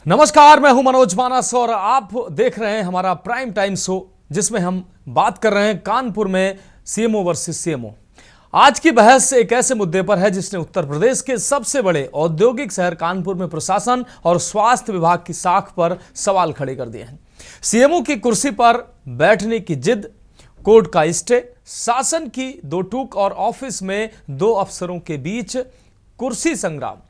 नमस्कार, मैं हूं मनोज मानस और आप देख रहे हैं हमारा प्राइम टाइम शो, जिसमें हम बात कर रहे हैं कानपुर में सीएमओ वर्सेस सीएमओ। आज की बहस एक ऐसे मुद्दे पर है जिसने उत्तर प्रदेश के सबसे बड़े औद्योगिक शहर कानपुर में प्रशासन और स्वास्थ्य विभाग की साख पर सवाल खड़े कर दिए हैं। सीएमओ की कुर्सी पर बैठने की जिद, कोर्ट का स्टे, शासन की दो टूक और ऑफिस में दो अफसरों के बीच कुर्सी संग्राम।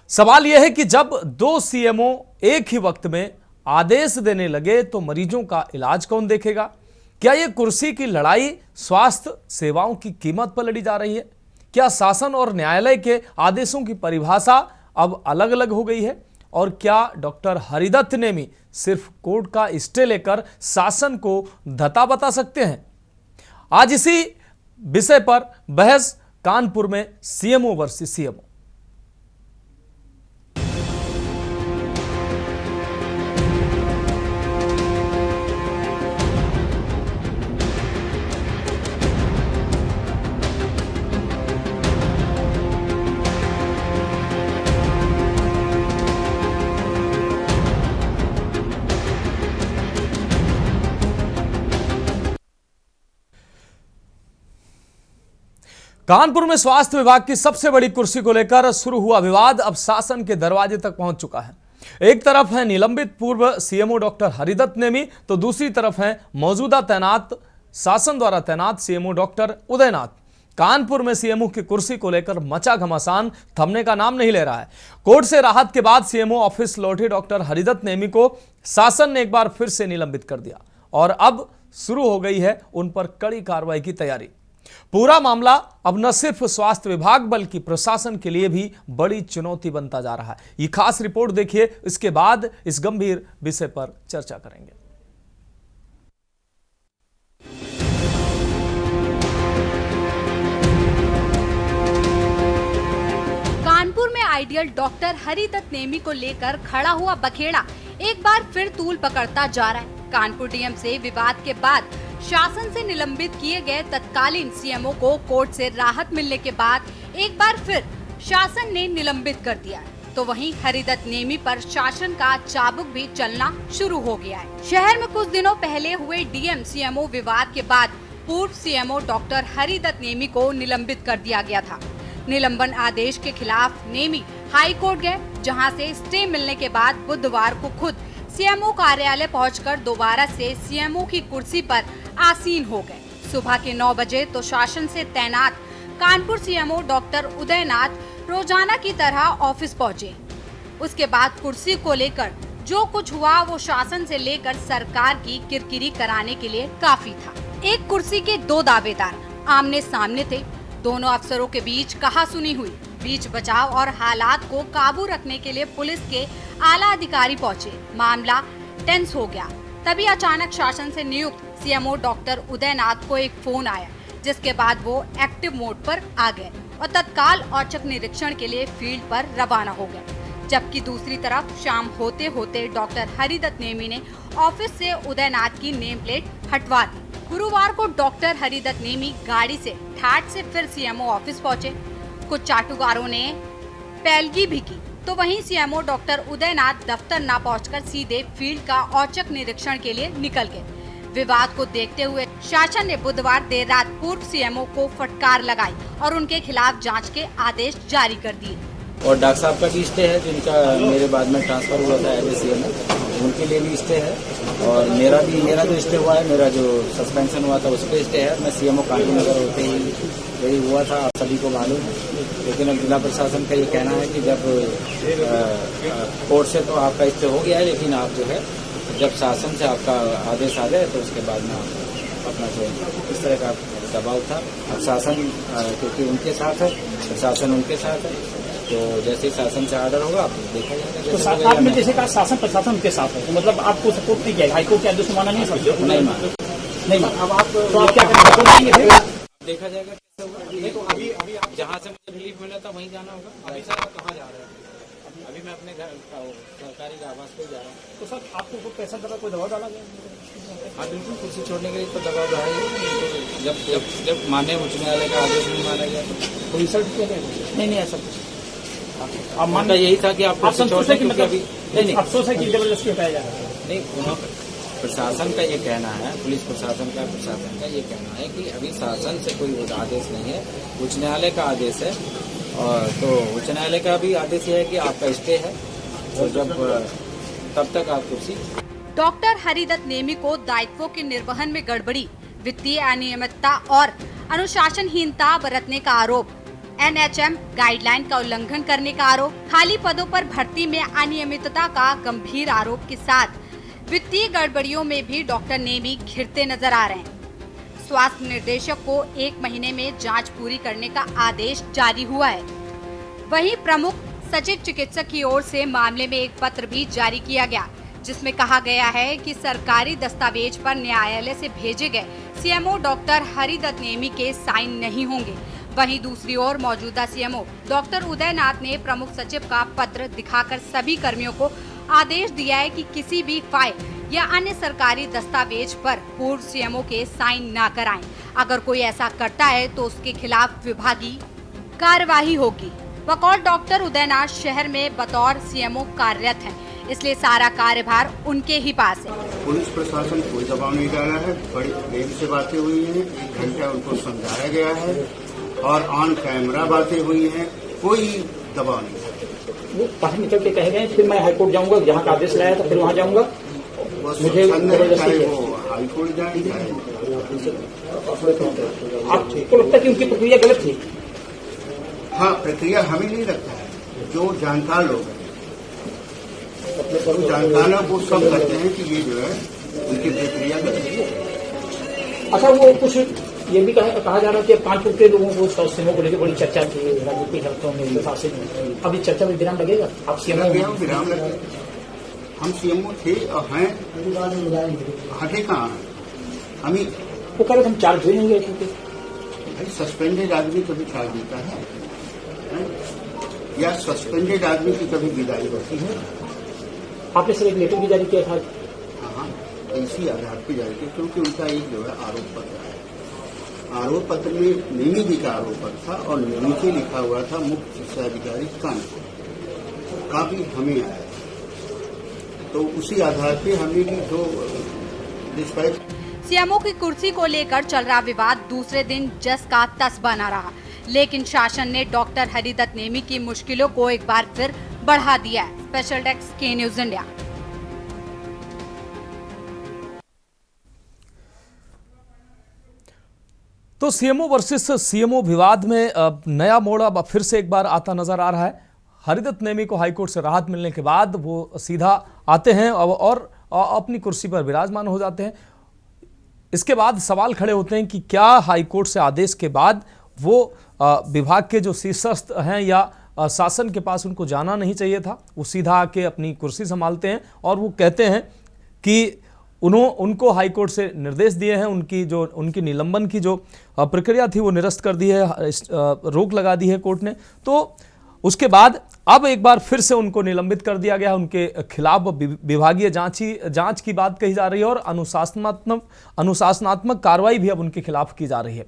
सवाल यह है कि जब दो सीएमओ एक ही वक्त में आदेश देने लगे तो मरीजों का इलाज कौन देखेगा? क्या यह कुर्सी की लड़ाई स्वास्थ्य सेवाओं की कीमत पर लड़ी जा रही है? क्या शासन और न्यायालय के आदेशों की परिभाषा अब अलग अलग हो गई है? और क्या डॉक्टर हरिदत्त नेमी सिर्फ कोर्ट का स्टे लेकर शासन को धता बता सकते हैं? आज इसी विषय पर बहस कानपुर में सीएमओ वर्सेस सीएमओ। कानपुर में स्वास्थ्य विभाग की सबसे बड़ी कुर्सी को लेकर शुरू हुआ विवाद अब शासन के दरवाजे तक पहुंच चुका है। एक तरफ है निलंबित पूर्व सीएमओ डॉक्टर हरिदत्त नेमी, तो दूसरी तरफ है मौजूदा तैनात शासन द्वारा तैनात सीएमओ डॉक्टर उदयनाथ। कानपुर में सीएमओ की कुर्सी को लेकर मचा घमासान थमने का नाम नहीं ले रहा है। कोर्ट से राहत के बाद सीएमओ ऑफिस लौटे डॉक्टर हरिदत्त नेमी को शासन ने एक बार फिर से निलंबित कर दिया और अब शुरू हो गई है उन पर कड़ी कार्रवाई की तैयारी। पूरा मामला अब न सिर्फ स्वास्थ्य विभाग बल्कि प्रशासन के लिए भी बड़ी चुनौती बनता जा रहा है। ये खास रिपोर्ट देखिए, इसके बाद इस गंभीर विषय पर चर्चा करेंगे। कानपुर में आइडियल डॉक्टर हरिदत्त नेमी को लेकर खड़ा हुआ बखेड़ा एक बार फिर तूल पकड़ता जा रहा है। कानपुर डीएम से विवाद के बाद शासन से निलंबित किए गए तत्कालीन सीएमओ को कोर्ट से राहत मिलने के बाद एक बार फिर शासन ने निलंबित कर दिया, तो वहीं हरिदत्त नेमी पर शासन का चाबुक भी चलना शुरू हो गया है। शहर में कुछ दिनों पहले हुए डीएम सीएमओ विवाद के बाद पूर्व सीएमओ डॉक्टर हरिदत्त नेमी को निलंबित कर दिया गया था। निलंबन आदेश के खिलाफ नेमी हाई कोर्ट गए, जहां से स्टे मिलने के बाद बुधवार को खुद सीएमओ कार्यालय पहुंचकर दोबारा से सीएमओ की कुर्सी पर आसीन हो गए। सुबह के 9 बजे तो शासन से तैनात कानपुर सीएमओ डॉक्टर उदयनाथ रोजाना की तरह ऑफिस पहुंचे। उसके बाद कुर्सी को लेकर जो कुछ हुआ वो शासन से लेकर सरकार की किरकिरी कराने के लिए काफी था। एक कुर्सी के दो दावेदार आमने सामने थे। दोनों अफसरों के बीच कहासुनी हुई। बीच बचाव और हालात को काबू रखने के लिए पुलिस के आला अधिकारी पहुंचे। मामला टेंस हो गया। तभी अचानक शासन से नियुक्त सीएमओ डॉक्टर उदयनाथ को एक फोन आया, जिसके बाद वो एक्टिव मोड पर आ गए और तत्काल औचक निरीक्षण के लिए फील्ड पर रवाना हो गए। जबकि दूसरी तरफ शाम होते होते डॉक्टर हरिदत्त नेमी ने ऑफिस से उदयनाथ की नेम प्लेट हटवा दी। गुरुवार को डॉक्टर हरिदत्त नेमी गाड़ी से ठाठ से फिर सीएमओ ऑफिस पहुंचे। कुछ चाटुकारों ने पैलगी भी की, तो वहीं सीएमओ डॉक्टर उदयनाथ दफ्तर न पहुंचकर सीधे फील्ड का औचक निरीक्षण के लिए निकल गए। विवाद को देखते हुए शासन ने बुधवार देर रात पूर्व सीएमओ को फटकार लगाई और उनके खिलाफ जांच के आदेश जारी कर दिए। और डॉक्टर साहब का भी स्टे है, जिनका मेरे बाद में ट्रांसफर हुआ था एज सीएमओ, उनके लिए भी स्टे है। और मेरा जो स्टे हुआ है, मेरा जो सस्पेंशन हुआ था उस पर स्टे है। मैं सीएमओ कानपुर नगर होते ही यही हुआ था, आप सभी को मालूम है। लेकिन अब जिला प्रशासन का ये कहना है कि जब कोर्ट से तो आपका स्टे हो गया है, लेकिन आप जो है जब शासन से आपका आदेश आ जाए तो उसके बाद में आप अपना जो इस तरह का दबाव था। अब शासन क्योंकि उनके साथ है, शासन उनके साथ है, तो जैसे ही शासन से ऑर्डर होगा आप देखा जाएगा। तो आपने जैसे कहा शासन प्रशासन उनके साथ है, तो मतलब आपको सपोर्ट नहीं किया, हाईकोर्ट के आदेश माना नहीं नहीं माना। अब आप तो आप क्या करेंगे? देखा जाएगा कैसे होगा। तो अभी जहाँ से मुझे रिलीफ मिला था वहीं जाना होगा। अभी सर कहाँ जा रहे हैं? अभी मैं अपने घर सरकारी आवास पे जा रहा हूँ। तो सर आपको कोई पैसा दबा, कोई दबाव डाला गया? हाँ बिल्कुल, कुर्सी छोड़ने के लिए तो दबाव रहा ही। जब माने उच्च न्यायालय का आदेश नहीं माना गया तो रिजल्ट किया गया? नहीं ऐसा कुछ। आप मानना यही था कि आप संतुष्ट है कि मतलब नहीं अफसोस है कि जबरदस्ती हटाया जा रहा है। नहीं, प्रशासन का ये कहना है, पुलिस प्रशासन का ये कहना है कि अभी शासन से कोई आदेश नहीं है, उच्च न्यायालय का आदेश है। और तो उच्च न्यायालय का भी आदेश ये है कि आपका स्टे है, और जब तब तक आप कुर्सी। डॉक्टर हरिदत्त नेमी को दायित्वों के निर्वहन में गड़बड़ी, वित्तीय अनियमितता और अनुशासनहीनता बरतने का आरोप, NHM गाइडलाइन का उल्लंघन करने का आरोप, खाली पदों पर भर्ती में अनियमितता का गंभीर आरोप के साथ वित्तीय गड़बड़ियों में भी डॉक्टर नेमी घिरते नजर आ रहे हैं। स्वास्थ्य निर्देशक को 1 महीने में जांच पूरी करने का आदेश जारी हुआ है। वहीं प्रमुख सचिव चिकित्सक की ओर से मामले में एक पत्र भी जारी किया गया, जिसमें कहा गया है कि सरकारी दस्तावेज पर न्यायालय से भेजे गए CMO डॉक्टर हरिदत्त नेमी के साइन नहीं होंगे। वहीं दूसरी ओर मौजूदा CMO डॉक्टर उदयनाथ ने प्रमुख सचिव का पत्र दिखाकर सभी कर्मियों को आदेश दिया है कि किसी भी फाइल या अन्य सरकारी दस्तावेज पर पूर्व CMO के साइन ना कराएं। अगर कोई ऐसा करता है तो उसके खिलाफ विभागीय कार्यवाही होगी। बकौल डॉक्टर उदयनाथ शहर में बतौर CMO कार्यरत हैं, इसलिए सारा कार्यभार उनके ही पास है। पुलिस प्रशासन कोई दबाव नहीं डाला है, बड़ी प्रेम से बातें हुई हैं, 1 घंटा उनको समझाया गया है और ऑन कैमरा बातें हुई हैं, कोई दबाव नहीं। वो बाहर निकल के कह गए फिर मैं हाईकोर्ट जाऊंगा, जहाँ का आदेश लाया था फिर वहाँ जाऊंगा। मुझे चाहे वो हाईकोर्ट जाए, चाहे आपको लगता है कि उनकी प्रक्रिया गलत थी? हाँ, प्रक्रिया हमें नहीं लगता है, जो जानकार लोग हैं, जानकारों को सब कहते हैं कि ये जो है उनकी प्रक्रिया गलत है। अच्छा, वो कुछ ये भी कहा जा रहा है कि कानपुर के लोगों को CMO को लेकर बड़ी चर्चा थी राजनीतिक हलकों में, प्रशासन में। अभी चर्चा में विराम लगेगा? आप CMO विराम लगे, हम CMO थे और हैं, हटे कहाँ हैं हम ही। वो कह रहे हम चार्ज भी नहीं गए थे। भाई सस्पेंडेड आदमी कभी चार्ज देता है या सस्पेंडेड आदमी की कभी विदाई होती है? आपने सर एक लेटर भी जारी किया था। हाँ, इसी आधार पर जारी किया, क्योंकि उनका एक जो है आरोप पत्र है। आरोप पत्र में नेमी जी का आरोप पत्र था और नीचे लिखा हुआ था मुख्य शिक्षा अधिकारी कानपुर का भी हमें आया, तो उसी आधार पे हमने भी जो डिस्पैच। CMO की कुर्सी को लेकर चल रहा विवाद दूसरे दिन जस का तस बना रहा, लेकिन शासन ने डॉक्टर हरिदत्त नेमी की मुश्किलों को एक बार फिर बढ़ा दिया है। स्पेशल डेस्क के न्यूज इंडिया। तो CMO वर्सेस CMO विवाद में नया मोड़ अब फिर से एक बार आता नजर आ रहा है। हरिदत्त नेमी को हाईकोर्ट से राहत मिलने के बाद वो सीधा आते हैं और अपनी कुर्सी पर विराजमान हो जाते हैं। इसके बाद सवाल खड़े होते हैं कि क्या हाईकोर्ट से आदेश के बाद वो विभाग के जो शीर्षस्थ हैं या शासन के पास उनको जाना नहीं चाहिए था? वो सीधा आके अपनी कुर्सी संभालते हैं और वो कहते हैं कि उनको हाईकोर्ट से निर्देश दिए हैं, उनकी निलंबन की जो प्रक्रिया थी वो निरस्त कर दी है, रोक लगा दी है कोर्ट ने। तो उसके बाद अब एक बार फिर से उनको निलंबित कर दिया गया, उनके खिलाफ विभागीय जांच की बात कही जा रही है और अनुशासनात्मक कार्रवाई भी अब उनके खिलाफ की जा रही है।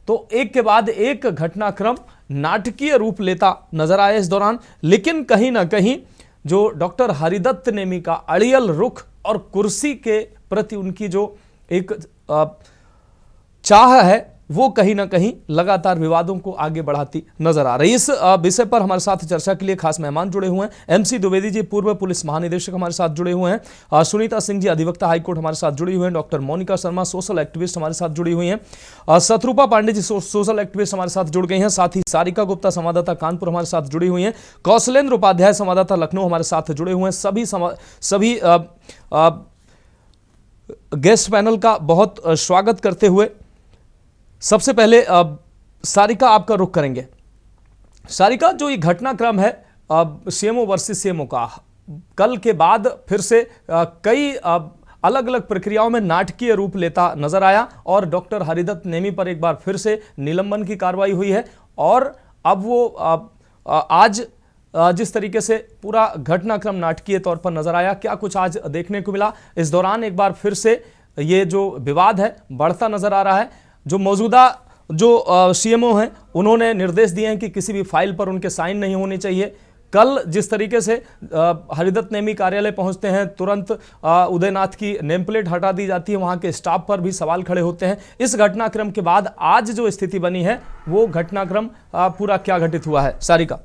तो एक के बाद एक घटनाक्रम नाटकीय रूप लेता नजर आया इस दौरान, लेकिन कहीं ना कहीं जो डॉक्टर हरिदत्त नेमी का अड़ियल रुख और कुर्सी के प्रति उनकी जो एक चाह है वो कहीं ना कहीं लगातार विवादों को आगे बढ़ाती नजर आ रही है। इस विषय पर हमारे साथ चर्चा के लिए खास मेहमान जुड़े हुए हैं। MC द्विवेदी जी पूर्व पुलिस महानिदेशक हमारे साथ जुड़े हुए हैं। सुनीता सिंह जी अधिवक्ता हाईकोर्ट हमारे साथ जुड़ी हुए हैं। Doctor Monika Sharma social activist हमारे साथ जुड़ी हुई हैं। शत्रुपा पांडे जी सोशल एक्टिविस्ट हमारे साथ जुड़ गई हैं। साथ ही सारिका गुप्ता संवाददाता कानपुर हमारे साथ जुड़ी हुई हैं। कौशलेंद्र उपाध्याय संवाददाता लखनऊ हमारे साथ जुड़े हुए हैं। सभी गेस्ट पैनल का बहुत स्वागत करते हुए सबसे पहले सारिका आपका रुख करेंगे। सारिका, जो ये घटनाक्रम है CMO वर्सेस CMO का, कल के बाद फिर से कई अलग अलग प्रक्रियाओं में नाटकीय रूप लेता नजर आया और डॉक्टर हरिदत्त नेमी पर एक बार फिर से निलंबन की कार्रवाई हुई है और अब वो आज जिस तरीके से पूरा घटनाक्रम नाटकीय तौर पर नजर आया, क्या कुछ आज देखने को मिला? इस दौरान एक बार फिर से ये जो विवाद है बढ़ता नजर आ रहा है। जो मौजूदा जो CMO हैं उन्होंने निर्देश दिए हैं कि किसी भी फाइल पर उनके साइन नहीं होने चाहिए। कल जिस तरीके से हरिदत्त नेमी कार्यालय पहुंचते हैं, तुरंत उदयनाथ की नेम प्लेट हटा दी जाती है, वहां के स्टाफ पर भी सवाल खड़े होते हैं। इस घटनाक्रम के बाद आज जो स्थिति बनी है वो घटनाक्रम पूरा क्या घटित हुआ है, सारिका?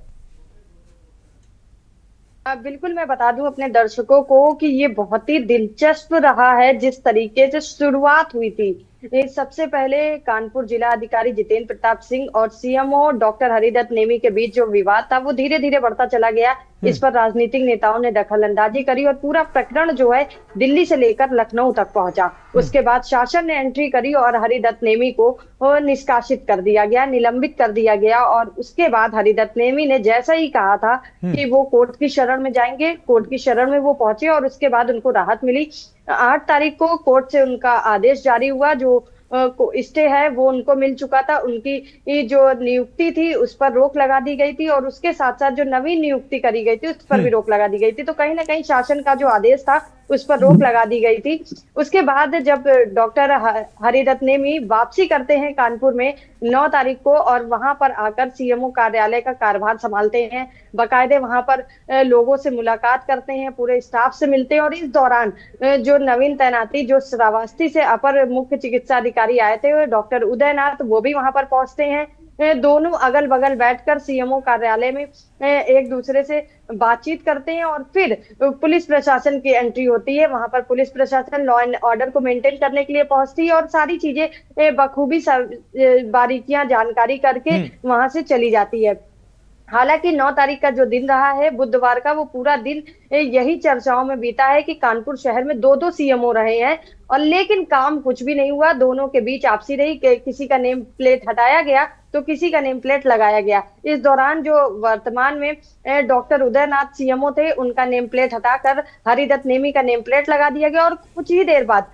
बिल्कुल, मैं बता दूं अपने दर्शकों को कि ये बहुत ही दिलचस्प रहा है जिस तरीके से शुरुआत हुई थी। सबसे पहले कानपुर जिला अधिकारी जितेंद्र प्रताप सिंह और सीएमओ डॉक्टर हरिदत्त नेमी के बीच जो विवाद था वो धीरे धीरे बढ़ता चला गया। इस पर राजनीतिक नेताओं ने दखल अंदाजी करी और पूरा प्रकरण जो है दिल्ली से लेकर लखनऊ तक पहुंचा। उसके बाद शासन ने एंट्री करी और हरिदत्त नेमी को निष्कासित कर दिया गया, निलंबित कर दिया गया। और उसके बाद हरिदत्त नेमी ने जैसा ही कहा था कि वो कोर्ट की शरण में जाएंगे, कोर्ट की शरण में वो पहुंचे और उसके बाद उनको राहत मिली। 8 तारीख को कोर्ट से उनका आदेश जारी हुआ, जो स्टे है वो उनको मिल चुका था। उनकी जो नियुक्ति थी उस पर रोक लगा दी गई थी और उसके साथ साथ जो नवीन नियुक्ति करी गई थी उस पर भी रोक लगा दी गई थी। तो कहीं ना कहीं शासन का जो आदेश था उस पर रोक लगा दी गई थी। उसके बाद जब डॉक्टर हरिदत्त नेमी वापसी करते हैं कानपुर में 9 तारीख को और वहां पर आकर सीएमओ कार्यालय का कार्यभार संभालते हैं, बाकायदे वहां पर लोगों से मुलाकात करते हैं, पूरे स्टाफ से मिलते हैं। और इस दौरान जो नवीन तैनाती जो श्रावस्ती से अपर मुख्य चिकित्सा अधिकारी आए थे डॉक्टर उदयनाथ, वो भी वहां पर पहुंचते हैं। दोनों अगल बगल बैठकर सीएमओ कार्यालय में एक दूसरे से बातचीत करते हैं और फिर पुलिस प्रशासन की एंट्री होती है। वहां पर पुलिस प्रशासन लॉ एंड ऑर्डर को मेंटेन करने के लिए पहुंचती है और सारी चीजें बखूबी बारीकियां जानकारी करके वहां से चली जाती है। हालांकि 9 तारीख का जो दिन रहा है बुधवार का, वो पूरा दिन यही चर्चाओं में बीता है कि कानपुर शहर में 2-2 सीएमओ रहे हैं और लेकिन काम कुछ भी नहीं हुआ। दोनों के बीच आपसी रही, किसी का नेम प्लेट हटाया गया तो किसी का नेम प्लेट लगाया गया। इस दौरान जो वर्तमान में डॉक्टर उदयनाथ सीएमओ थे उनका नेम प्लेट हटाकर हरिदत्त नेमी का नेम प्लेट लगा दिया गया और कुछ ही देर बाद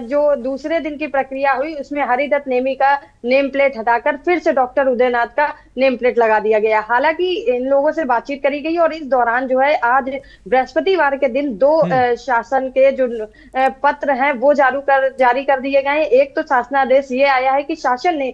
जो दूसरे दिन की प्रक्रिया हुई उसमें हरिदत्त नेमी का नेम प्लेट हटाकर फिर से डॉक्टर उदयनाथ का नेम प्लेट लगा दिया गया। हालांकि इन लोगों से बातचीत करी गई और इस दौरान जो है आज बृहस्पतिवार के दिन 2 शासन के जो पत्र हैं वो जारी कर दिए गए हैं। एक तो शासनादेश ये आया है कि शासन ने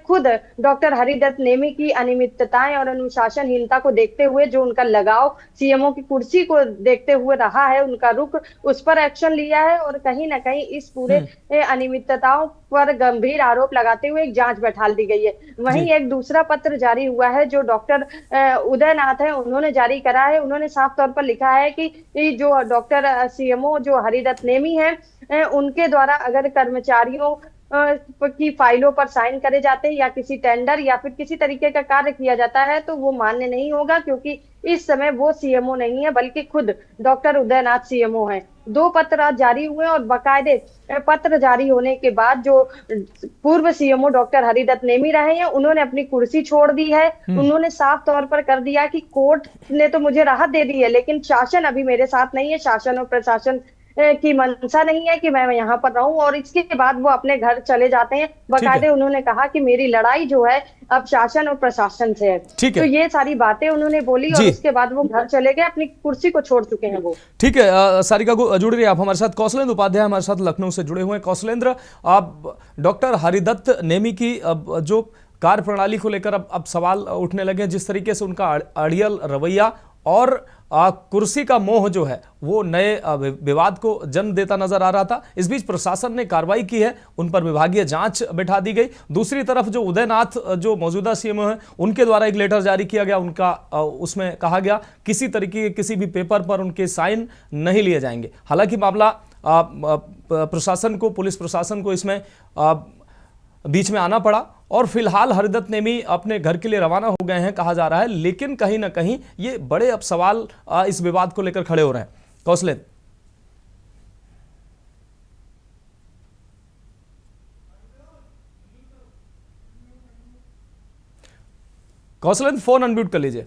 खुद डॉक्टर हरिदत्त नेमी की अनियमितताएं और अनुशासनहीनता को देखते हुए जो उनका लगाव सीएमओ की कुर्सी को देखते हुए रहा है, उनका रुख, उस पर एक्शन लिया है और कहीं ना कहीं इस पूरे अनियमितताओं पर गंभीर आरोप लगाते हुए एक जांच बैठा दी गई है। वहीं एक दूसरा पत्र जारी हुआ है जो डॉक्टर उदयनाथ है उन्होंने जारी करा है। उन्होंने साफ तौर पर लिखा है कि जो डॉक्टर सीएमओ जो हरिदत्त नेमी है उनके द्वारा अगर कर्मचारियों की फाइलों पर साइन करे जाते हैं या किसी टेंडर या फिर किसी तरीके का कार्य किया जाता है तो वो मान्य नहीं होगा, क्योंकि इस समय वो सीएमओ नहीं है बल्कि खुद डॉक्टर उदयनाथ सीएमओ हैं। 2 पत्र आज जारी हुए और बाकायदे पत्र जारी होने के बाद जो पूर्व सीएमओ डॉक्टर हरिदत्त नेमी रहे हैं उन्होंने अपनी कुर्सी छोड़ दी है। उन्होंने साफ तौर पर कर दिया कि कोर्ट ने तो मुझे राहत दे दी है लेकिन शासन अभी मेरे साथ नहीं है, शासन और प्रशासन की मंशा नहीं है कि मैं यहाँ पर रहूं। और इसके बाद वो अपने घर चले जाते हैं। बाकायदे उन्होंने कहा कि मेरी लड़ाई जो है अब शासन और प्रशासन से है। तो ये सारी बातें उन्होंने बोली और उसके बाद वो घर चले गए, अपनी कुर्सी को छोड़ चुके हैं वो। ठीक है सारिका को जुड़ रही है आप हमारे साथ। कौशलेंद्र उपाध्याय हमारे साथ लखनऊ से जुड़े हुए हैं। कौशलेंद्र, आप डॉक्टर हरिदत्त नेमी की अब जो कार्य प्रणाली को लेकर अब सवाल उठने लगे, जिस तरीके से उनका अड़ियल रवैया और कुर्सी का मोह जो है वो नए विवाद को जन्म देता नजर आ रहा था। इस बीच प्रशासन ने कार्रवाई की है, उन पर विभागीय जांच बैठा दी गई। दूसरी तरफ जो उदयनाथ जो मौजूदा सीएमओ है उनके द्वारा एक लेटर जारी किया गया, उनका उसमें कहा गया किसी तरीके के किसी भी पेपर पर उनके साइन नहीं लिए जाएंगे। हालांकि मामला प्रशासन को, पुलिस प्रशासन को इसमें बीच में आना पड़ा और फिलहाल हरिदत्त नेमी अपने घर के लिए रवाना हो गए हैं कहा जा रहा है, लेकिन कहीं ना कहीं ये बड़े अब सवाल इस विवाद को लेकर खड़े हो रहे हैं। कौशलेंद्र फोन अनम्यूट कर लीजिए।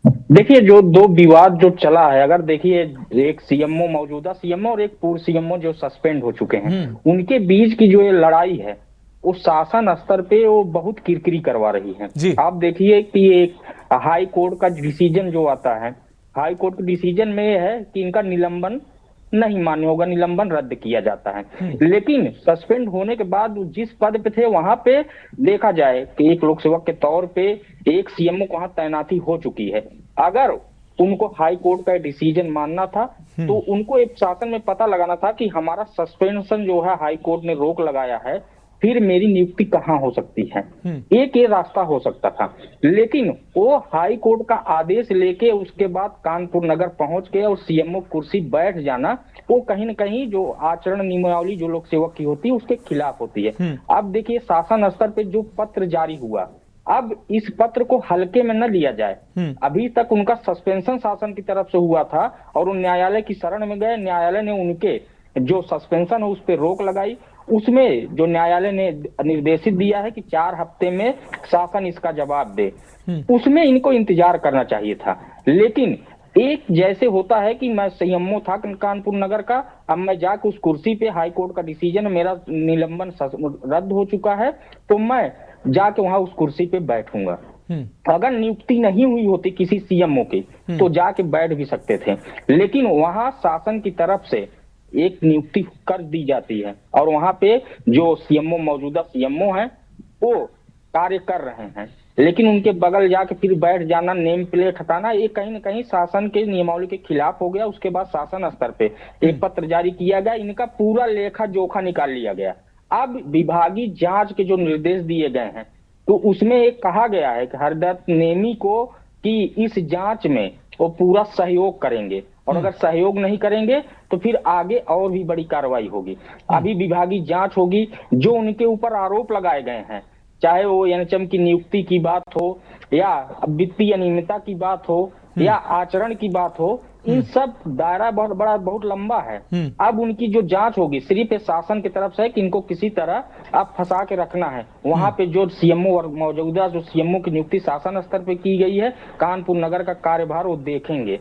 देखिए जो 2 विवाद जो चला है, अगर देखिए एक सीएमओ, मौजूदा सीएमओ और एक पूर्व सीएमओ जो सस्पेंड हो चुके हैं, उनके बीच की जो ये लड़ाई है वो शासन स्तर पे वो बहुत किरकिरी करवा रही है। आप देखिए कि एक हाई कोर्ट का डिसीजन जो आता है, हाई कोर्ट के डिसीजन में ये है कि इनका निलंबन नहीं मान्य होगा, निलंबन रद्द किया जाता है। लेकिन सस्पेंड होने के बाद वो जिस पद पे थे वहां पे देखा जाए कि एक लोक सेवक के तौर पे एक सीएमओ को वहां तैनाती हो चुकी है। अगर उनको हाई कोर्ट का डिसीजन मानना था तो उनको एक शासन में पता लगाना था कि हमारा सस्पेंशन जो है हाई कोर्ट ने रोक लगाया है, फिर मेरी नियुक्ति कहाँ हो सकती है। एक ये रास्ता हो सकता था, लेकिन वो हाई कोर्ट का आदेश लेके उसके बाद कानपुर नगर पहुंच के और सीएमओ कुर्सी बैठ जाना, वो कहीं न कहीं जो आचरण नियमावली जो लोक सेवक की होती है उसके खिलाफ होती है। अब देखिए शासन स्तर पे जो पत्र जारी हुआ, अब इस पत्र को हल्के में न लिया जाए। अभी तक उनका सस्पेंशन शासन की तरफ से हुआ था और वो न्यायालय की शरण में गए, न्यायालय ने उनके जो सस्पेंशन है उस पर रोक लगाई। उसमें जो न्यायालय ने निर्देशित दिया है कि 4 हफ्ते में शासन इसका जवाब दे, उसमें इनको इंतजार करना चाहिए था। लेकिन एक जैसे होता है कि मैं सीएमओ था कानपुर नगर का, अब मैं जाकर उस कुर्सी पे हाई कोर्ट का डिसीजन मेरा निलंबन रद्द हो चुका है तो मैं जाके वहां उस कुर्सी पे बैठूंगा। अगर नियुक्ति नहीं हुई होती किसी सीएमओ की तो जाके बैठ भी सकते थे, लेकिन वहां शासन की तरफ से एक नियुक्ति कर दी जाती है और वहां पे जो सीएमओ मौजूदा सीएमओ हैं वो कार्य कर रहे हैं, लेकिन उनके बगल जाके फिर बैठ जाना, नेम प्लेट हटाना, ये कहीं न कहीं शासन के नियमावली के खिलाफ हो गया। उसके बाद शासन स्तर पे एक पत्र जारी किया गया, इनका पूरा लेखा जोखा निकाल लिया गया। अब विभागीय जांच के जो निर्देश दिए गए हैं तो उसमें एक कहा गया है कि हरिदत्त नेमी को कि इस जांच में वो पूरा सहयोग करेंगे और अगर सहयोग नहीं करेंगे तो फिर आगे और भी बड़ी कार्रवाई होगी। अभी विभागीय जांच होगी, जो उनके ऊपर आरोप लगाए गए हैं, चाहे वो एनएचएम की नियुक्ति की बात हो या वित्तीय अनियमितता की बात हो या आचरण की बात हो, इन सब दायरा बहुत लंबा है। अब उनकी जो जांच होगी सिर्फ शासन की तरफ से कि इनको किसी तरह अब फंसा के रखना है। वहां पे जो सीएमओ और मौजूदा जो सीएमओ की नियुक्ति शासन स्तर पे की गई है, कानपुर नगर का कार्यभार वो देखेंगे।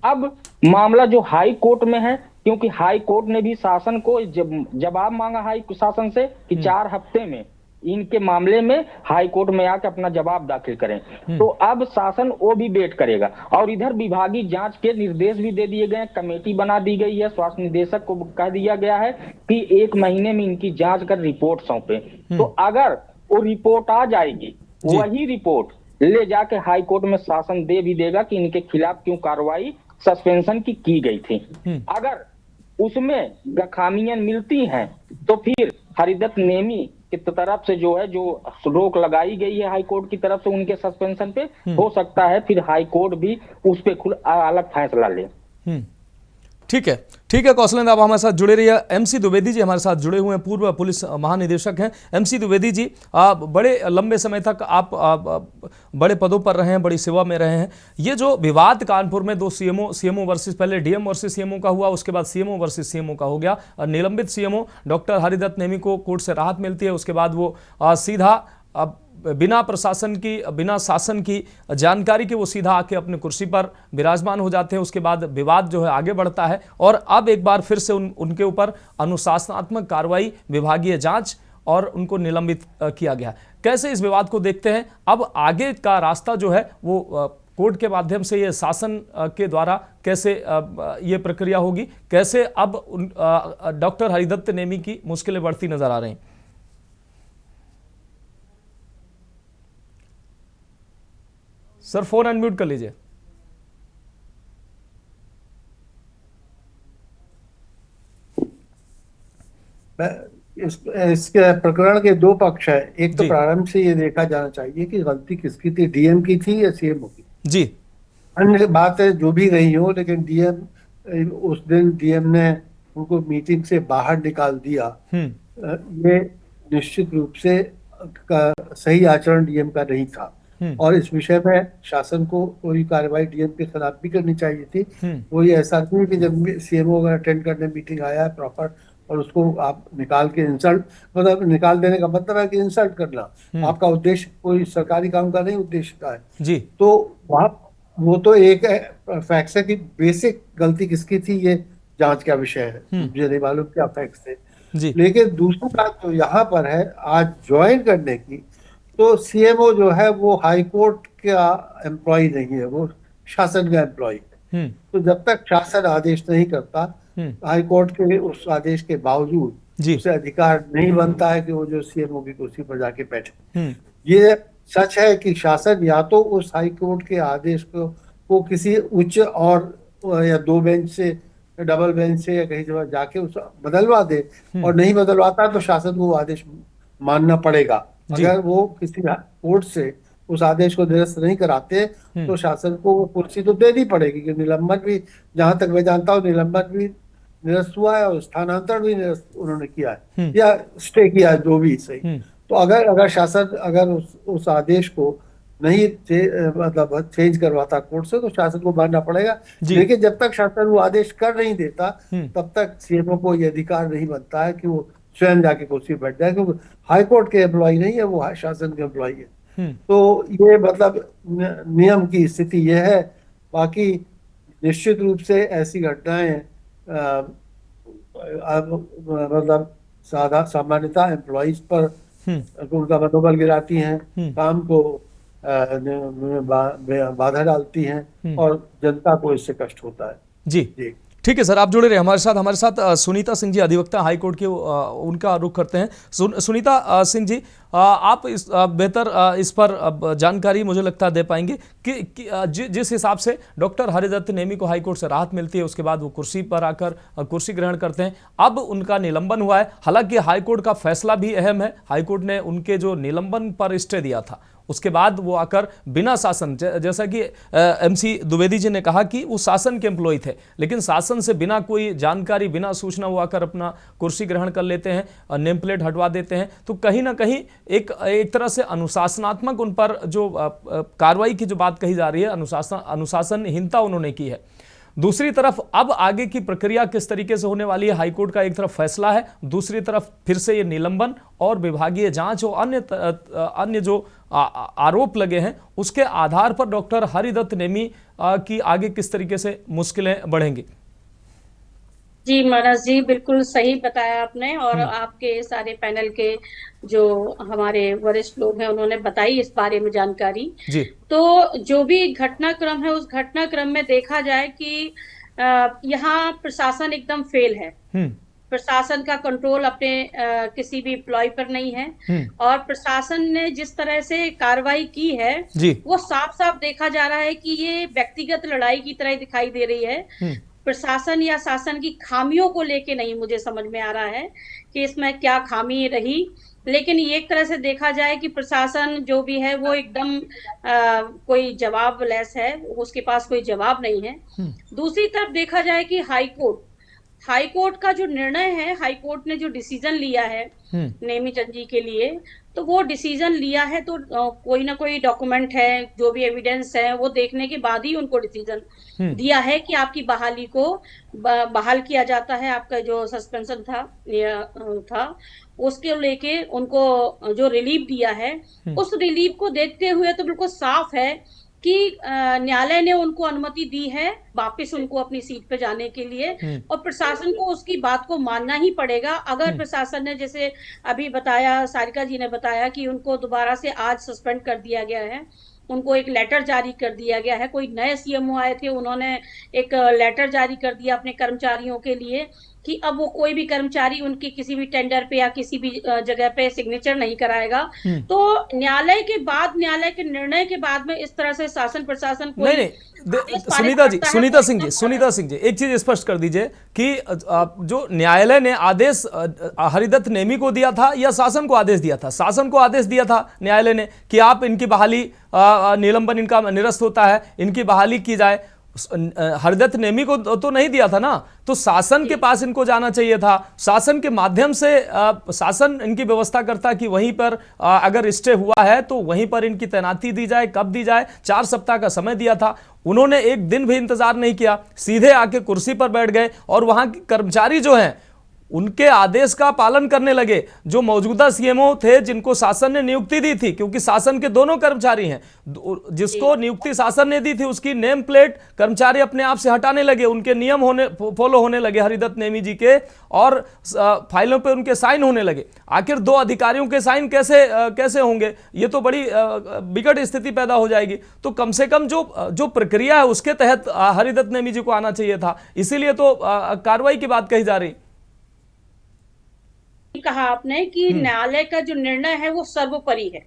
अब मामला जो हाई कोर्ट में है, क्योंकि हाई कोर्ट ने भी शासन को जवाब मांगा हाई शासन से कि 4 हफ्ते में इनके मामले में हाई कोर्ट में आकर अपना जवाब दाखिल करें, तो अब शासन वो भी वेट करेगा। और इधर विभागीय जांच के निर्देश भी दे दिए गए, कमेटी बना दी गई है, स्वास्थ्य निदेशक को कह दिया गया है कि 1 महीने में इनकी जांच कर रिपोर्ट सौंपे। तो अगर वो रिपोर्ट आ जाएगी, वही रिपोर्ट ले जाके हाई कोर्ट में शासन दे भी देगा कि इनके खिलाफ क्यों कार्रवाई सस्पेंशन की गई थी। अगर उसमें खामियां मिलती हैं तो फिर हरिदत्त नेमी की तरफ से जो है जो रोक लगाई गई है हाई कोर्ट की तरफ से उनके सस्पेंशन पे, हो सकता है फिर हाई कोर्ट भी उस पे खुद अलग फैसला ले। ठीक है कौशलेंद्र, आप हमारे साथ जुड़े रहिए। एमसी द्विवेदी जी हमारे साथ जुड़े हुए हैं, पूर्व पुलिस महानिदेशक हैं। एमसी द्विवेदी जी, बड़े लंबे समय तक आप बड़े पदों पर रहे हैं, बड़ी सेवा में रहे हैं। ये जो विवाद कानपुर में 2 सीएमओ वर्सेस, पहले डीएम वर्सेस सीएमओ का हुआ, उसके बाद सीएमओ वर्सेस सीएमओ का हो गया। निलंबित सीएमओ डॉक्टर हरिदत्त नेमी को कोर्ट से राहत मिलती है, उसके बाद वो सीधा बिना शासन की जानकारी के वो सीधा आके अपने कुर्सी पर विराजमान हो जाते हैं। उसके बाद विवाद जो है आगे बढ़ता है और अब एक बार फिर से उनके ऊपर अनुशासनात्मक कार्रवाई, विभागीय जांच और उनको निलंबित किया गया। कैसे इस विवाद को देखते हैं? अब आगे का रास्ता जो है वो कोर्ट के माध्यम से, ये शासन के द्वारा कैसे ये प्रक्रिया होगी, कैसे अब डॉक्टर हरिदत्त नेमी की मुश्किलें बढ़ती नजर आ रही हैं? सर फोन अनम्यूट कर लीजिए। इसके प्रकरण के 2 पक्ष है। एक तो प्रारंभ से ये देखा जाना चाहिए कि गलती किसकी थी, डीएम की थी या सीएमओ की। जी, अन्य बात है जो भी रही हो, लेकिन डीएम उस दिन डीएम ने उनको मीटिंग से बाहर निकाल दिया, ये निश्चित रूप से सही आचरण डीएम का नहीं था। और इस विषय में शासन को कोई कार्रवाई डीएम के खिलाफ भी करनी चाहिए थी। वो ये ऐसा नहीं कि जब सीएमओ अगर अटेंड करने मीटिंग आया है प्रॉपर और उसको आप निकाल के इंसल्ट, मतलब निकाल देने का मतलब है कि इंसल्ट करना, आपका उद्देश्य कोई सरकारी काम का नहीं उद्देश्य का है जी। तो वहाँ वो तो एक फैक्ट है कि बेसिक गलती किसकी थी ये जांच का विषय है, मुझे नहीं मालूम क्या फैक्ट थे जी। लेकिन दूसरी बात जो यहाँ पर है आज ज्वाइन करने की, तो सीएमओ जो है वो हाई कोर्ट का एम्प्लॉय नहीं है, वो शासन का एम्प्लॉय है। तो जब तक शासन आदेश नहीं करता हाई कोर्ट के उस आदेश के बावजूद उसे अधिकार नहीं बनता है कि वो जो सीएमओ की कुर्सी पर जाके बैठे। ये सच है कि शासन या तो उस हाई कोर्ट के आदेश को किसी उच्च और या 2 बेंच से, डबल बेंच से या कहीं जगह जाके उसे बदलवा दे, और नहीं बदलवाता तो शासन को वो आदेश मानना पड़ेगा। अगर वो किसी कोर्ट से उस आदेश को निरस्त नहीं कराते तो शासन को वो कुर्सी तो देनी पड़ेगी, कि निलंबन भी, जहां तक मैं जानता हूँ, निलंबन भी निरस्त हुआ है और स्थानांतरण भी निरस्त उन्होंने किया है या स्टे किया है, जो भी सही। तो अगर शासन अगर उस आदेश को नहीं मतलब चेंज करवाता कोर्ट से, तो शासन को मानना पड़ेगा। लेकिन जब तक शासन वो आदेश कर नहीं देता तब तक सीएमओ को ये अधिकार नहीं बनता है कि वो स्वयं जाके कुर्सी बैठ जाए, क्योंकि हाई कोर्ट के एम्प्लॉय नहीं है, वो शासन के एम्प्लॉय है। तो ये मतलब नियम की स्थिति ये है। बाकी निश्चित रूप से ऐसी घटनाएं मतलब सामान्यतः एम्प्लॉइज पर उनका मनोबल गिराती हैं, काम को बाधा डालती हैं और जनता को इससे कष्ट होता है। जी ठीक है सर, आप जुड़े रहे हमारे साथ सुनीता सिंह जी, अधिवक्ता हाई कोर्ट के, उनका रुख करते हैं। सुनीता सिंह जी, आप बेहतर इस पर जानकारी मुझे लगता है दे पाएंगे कि जिस हिसाब से डॉक्टर हरिदत्त नेमी को हाई कोर्ट से राहत मिलती है, उसके बाद वो कुर्सी पर आकर कुर्सी ग्रहण करते हैं, अब उनका निलंबन हुआ है। हालांकि हाई कोर्ट का फैसला भी अहम है। हाई कोर्ट ने उनके जो निलंबन पर स्टे दिया था, उसके बाद वो आकर बिना शासन, जैसा कि एमसी द्विवेदी जी ने कहा कि वो शासन के एम्प्लॉय थे, लेकिन शासन से बिना कोई जानकारी, बिना सूचना वो आकर अपना कुर्सी ग्रहण कर लेते हैं, नेम प्लेट हटवा देते हैं। तो कहीं ना कहीं एक तरह से अनुशासनात्मक उन पर जो कार्रवाई की जो बात कही जा रही है, अनुशासनहीनता उन्होंने की है। दूसरी तरफ अब आगे की प्रक्रिया किस तरीके से होने वाली है, हाईकोर्ट का एक तरफ फैसला है, दूसरी तरफ फिर से ये निलंबन और विभागीय जांच और अन्य जो आरोप लगे हैं, उसके आधार पर डॉक्टर हरिदत्त नेमी की आगे किस तरीके से मुश्किलें बढ़ेंगी। जी महाराज जी, बिल्कुल सही बताया आपने, और आपके सारे पैनल के जो हमारे वरिष्ठ लोग हैं उन्होंने बताई इस बारे में जानकारी जी। तो जो भी घटनाक्रम है, उस घटनाक्रम में देखा जाए कि यहाँ प्रशासन एकदम फेल है। प्रशासन का कंट्रोल अपने किसी भी एम्प्लॉय पर नहीं है, और प्रशासन ने जिस तरह से कार्रवाई की है वो साफ साफ देखा जा रहा है कि ये व्यक्तिगत लड़ाई की तरह दिखाई दे रही है। प्रशासन या शासन की खामियों को लेके नहीं मुझे समझ में आ रहा है कि इसमें क्या खामी रही, लेकिन एक तरह से देखा जाए कि प्रशासन जो भी है वो एकदम कोई जवाब लेस है, उसके पास कोई जवाब नहीं है। दूसरी तरफ देखा जाए कि हाई कोर्ट का जो निर्णय है, हाई कोर्ट ने जो डिसीजन लिया है नेमी चंद जी के लिए, तो वो डिसीजन लिया है तो कोई ना कोई डॉक्यूमेंट है, जो भी एविडेंस है वो देखने के बाद ही उनको डिसीजन दिया है कि आपकी बहाली को बहाल किया जाता है। आपका जो सस्पेंशन था उसके लेके उनको जो रिलीफ दिया है, उस रिलीफ को देखते हुए तो बिल्कुल साफ है कि न्यायालय ने उनको अनुमति दी है वापस उनको अपनी सीट पे जाने के लिए, और प्रशासन को उसकी बात को मानना ही पड़ेगा। अगर प्रशासन ने, जैसे अभी बताया, सारिका जी ने बताया कि उनको दोबारा से आज सस्पेंड कर दिया गया है, उनको एक लेटर जारी कर दिया गया है। कोई नए सीएमओ आए थे, उन्होंने एक लेटर जारी कर दिया अपने कर्मचारियों के लिए कि अब वो कोई भी कर्मचारी उनके किसी भी टेंडर पे या किसी भी जगह पे सिग्नेचर नहीं कराएगा। तो न्यायालय के बाद, न्यायालय के निर्णय के बाद में इस तरह से शासन प्रशासन को नहीं, सुनीता सिंह जी एक चीज स्पष्ट कर दीजिए कि जो न्यायालय ने आदेश हरिदत्त नेमी को दिया था या शासन को आदेश दिया था? शासन को आदेश दिया था न्यायालय ने कि आप इनकी बहाली, निलंबन इनका निरस्त होता है, इनकी बहाली की जाए। हरिदत्त नेमी को तो नहीं दिया था ना, तो शासन के पास इनको जाना चाहिए था। शासन के माध्यम से शासन इनकी व्यवस्था करता कि वहीं पर अगर स्टे हुआ है तो वहीं पर इनकी तैनाती दी जाए। कब दी जाए? 4 सप्ताह का समय दिया था। उन्होंने एक दिन भी इंतजार नहीं किया, सीधे आके कुर्सी पर बैठ गए, और वहां के कर्मचारी जो हैं उनके आदेश का पालन करने लगे। जो मौजूदा सीएमओ थे जिनको शासन ने नियुक्ति दी थी, क्योंकि शासन के दोनों कर्मचारी हैं, जिसको नियुक्ति शासन ने दी थी उसकी नेम प्लेट कर्मचारी अपने आप से हटाने लगे, उनके नियम फॉलो होने लगे हरिदत्त नेमी जी के, और फाइलों पे उनके साइन होने लगे। आखिर दो अधिकारियों के साइन कैसे होंगे? ये तो बड़ी विकट स्थिति पैदा हो जाएगी। तो कम से कम जो प्रक्रिया है उसके तहत हरिदत्त नेमी जी को आना चाहिए था, इसीलिए तो कार्रवाई की बात कही जा रही। कहा आपने कि न्यायालय का जो निर्णय है वो सर्वोपरि है,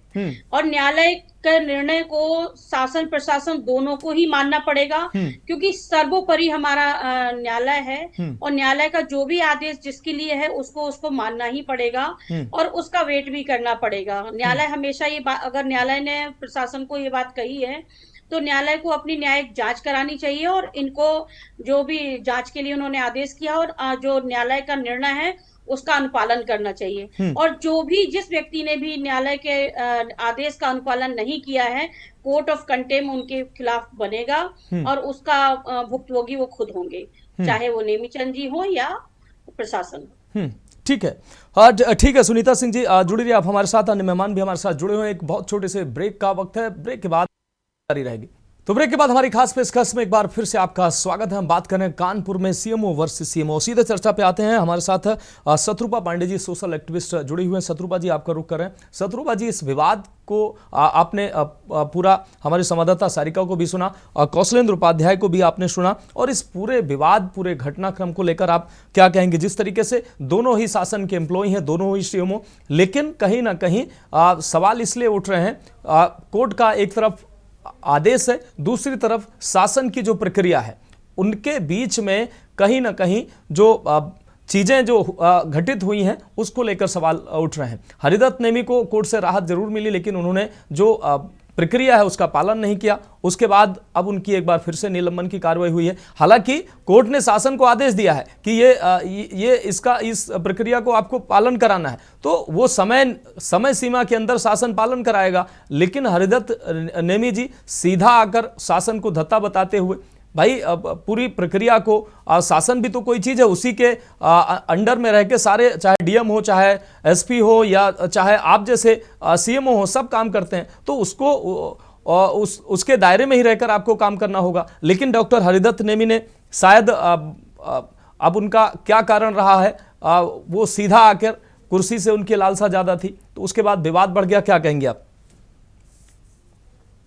और न्यायालय के निर्णय को शासन प्रशासन दोनों को ही मानना पड़ेगा, क्योंकि सर्वोपरि हमारा न्यायालय है, और न्यायालय का जो भी आदेश जिसके लिए है उसको मानना ही पड़ेगा, और उसका वेट भी करना पड़ेगा। न्यायालय हमेशा ये बात, अगर न्यायालय ने प्रशासन को ये बात कही है तो न्यायालय को अपनी न्यायिक जांच करानी चाहिए, और इनको जो भी जांच के लिए उन्होंने आदेश किया और जो न्यायालय का निर्णय है उसका अनुपालन करना चाहिए। और जो भी जिस व्यक्ति ने भी न्यायालय के आदेश का अनुपालन नहीं किया है, कोर्ट ऑफ कंटेम उनके खिलाफ बनेगा, और उसका भुक्तभोगी वो खुद होंगे, चाहे वो नेमीचंद जी हो या प्रशासन। ठीक है, ठीक है सुनीता सिंह जी, जुड़ी रहिए आप हमारे साथ, अन्य मेहमान भी हमारे साथ जुड़े हुए हैं। एक बहुत छोटे से ब्रेक का वक्त है, ब्रेक के बाद जारी रहेगी। तो ब्रेक के बाद हमारी खास पेशकश में एक बार फिर से आपका स्वागत है। हम बात कर रहे हैं कानपुर में सीएमओ वर्सेस सीएमओ। सीधे चर्चा पे आते हैं। हमारे साथ शत्रुपा पांडे जी, सोशल एक्टिविस्ट जुड़े हुए हैं। शत्रुपा जी, आपका रुख कर रहे हैं। शत्रुपा जी, इस विवाद को आपने पूरा हमारे संवाददाता सारिका को भी सुना, कौशलेंद्र उपाध्याय को भी आपने सुना, और इस पूरे विवाद, पूरे घटनाक्रम को लेकर आप क्या कहेंगे? जिस तरीके से दोनों ही शासन के एम्प्लॉय हैं, दोनों ही सीएमओ, लेकिन कहीं ना कहीं सवाल इसलिए उठ रहे हैं, कोर्ट का एक तरफ आदेश है, दूसरी तरफ शासन की जो प्रक्रिया है, उनके बीच में कहीं ना कहीं जो चीजें जो घटित हुई हैं उसको लेकर सवाल उठ रहे हैं। हरिदत्त नेमी को कोर्ट से राहत जरूर मिली, लेकिन उन्होंने जो प्रक्रिया है उसका पालन नहीं किया। उसके बाद अब उनकी एक बार फिर से निलंबन की कार्रवाई हुई है। हालांकि कोर्ट ने शासन को आदेश दिया है कि इस प्रक्रिया को आपको पालन कराना है, तो वो समय सीमा के अंदर शासन पालन कराएगा। लेकिन हरिदत्त नेमी जी सीधा आकर शासन को धत्ता बताते हुए, भाई पूरी प्रक्रिया को शासन भी तो कोई चीज़ है, उसी के अंडर में रह के सारे, चाहे डीएम हो, चाहे एसपी हो, या चाहे आप जैसे सीएमओ हो, सब काम करते हैं, तो उसको उसके दायरे में ही रहकर आपको काम करना होगा। लेकिन डॉक्टर हरिदत्त नेमी ने शायद अब उनका क्या कारण रहा है, वो सीधा आकर कुर्सी से उनकी लालसा ज्यादा थी, तो उसके बाद विवाद बढ़ गया। क्या कहेंगे आप?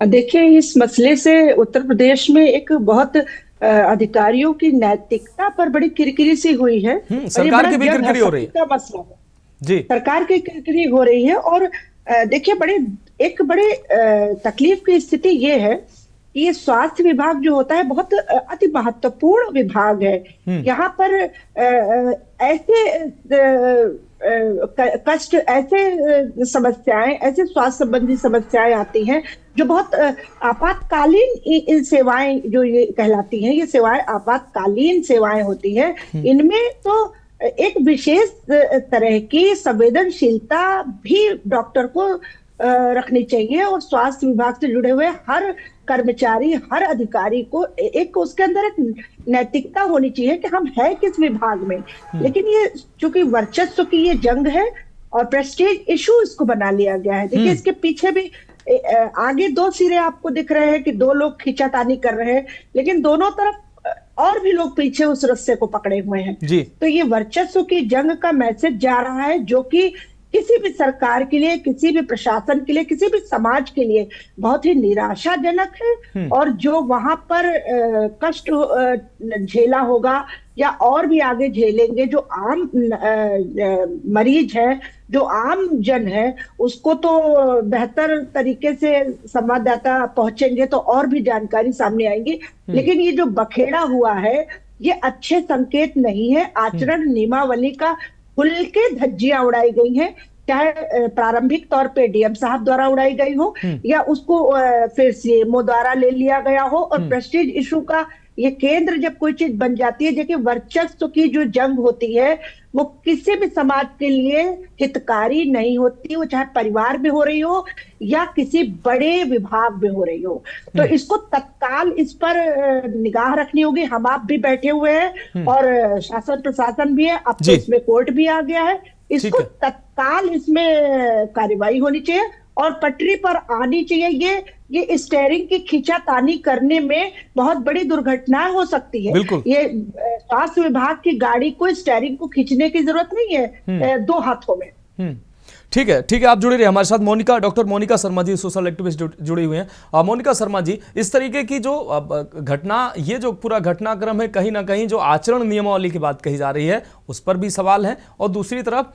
देखिए, इस मसले से उत्तर प्रदेश में एक बहुत अधिकारियों की नैतिकता पर बड़ी किरकिरी सी हुई है। सरकार की भी किरकिरी हो रही है। मसला है जी, सरकार की किरकिरी हो रही है। और देखिए, एक बड़े तकलीफ की स्थिति ये है कि ये स्वास्थ्य विभाग जो होता है बहुत अति महत्वपूर्ण विभाग है। यहाँ पर ऐसे कष्ट, ऐसे समस्याएं, ऐसे स्वास्थ्य संबंधी समस्याएं आती हैं जो बहुत आपातकालीन सेवाएं जो ये कहलाती हैं, ये सेवाएं आपातकालीन सेवाएं होती हैं। इनमें तो एक विशेष तरह की संवेदनशीलता भी डॉक्टर को रखनी चाहिए, और स्वास्थ्य विभाग से जुड़े हुए हर कर्मचारी, हर अधिकारी को एक उसके अंदर एक नैतिकता होनी चाहिए कि हम है किस विभाग में। लेकिन ये चूंकि वर्चस्व की ये जंग है और प्रेस्टीज इशू इसको बना लिया गया है। देखिए, इसके पीछे भी आगे दो सिरे आपको दिख रहे हैं कि दो लोग खींचातानी कर रहे हैं, लेकिन दोनों तरफ और भी लोग पीछे उस रस्से को पकड़े हुए हैं जी। तो ये वर्चस्व की जंग का मैसेज जा रहा है, जो कि किसी भी सरकार के लिए, किसी भी प्रशासन के लिए, किसी भी समाज के लिए बहुत ही निराशाजनक है। और जो वहां पर कष्ट झेला होगा या और भी आगे झेलेंगे, जो आम मरीज है, जो आम जन है, उसको तो बेहतर तरीके से संवाददाता पहुंचेंगे तो और भी जानकारी सामने आएंगी। लेकिन ये जो बखेड़ा हुआ है, ये अच्छे संकेत नहीं है। आचरण नियमावली का खुल के धज्जियां उड़ाई गई हैं, चाहे प्रारंभिक तौर पे डीएम साहब द्वारा उड़ाई गई हो या उसको फिर सीएमओ द्वारा ले लिया गया हो, और प्रेस्टीज इशू का ये केंद्र जब कोई चीज बन जाती है, जबकि वर्चस्व की जो जंग होती है वो किसी भी समाज के लिए हितकारी नहीं होती, वो चाहे परिवार में हो रही हो या किसी बड़े विभाग में हो रही हो। तो इसको तत्काल इस पर निगाह रखनी होगी। हम आप भी बैठे हुए हैं और शासन प्रशासन भी है, अब तो इसमें कोर्ट भी आ गया है। इसको तत्काल इसमें कार्रवाई होनी चाहिए और पटरी पर आनी चाहिए। ये स्टेयरिंग की खींचातानी करने में बहुत बड़ी दुर्घटनाएं हो सकती है। ये स्वास्थ्य विभाग की गाड़ी को स्टेयरिंग को खींचने की जरूरत नहीं है 2 हाथों में। ठीक है, आप जुड़े रहिए हमारे साथ। Monika, doctor Monika Sharma ji social activist जुड़ी हुई हैं। मोनिका शर्मा जी, इस तरीके की जो घटना, ये जो पूरा घटनाक्रम है, कहीं ना कहीं जो आचरण नियमावली की बात कही जा रही है उस पर भी सवाल है, और दूसरी तरफ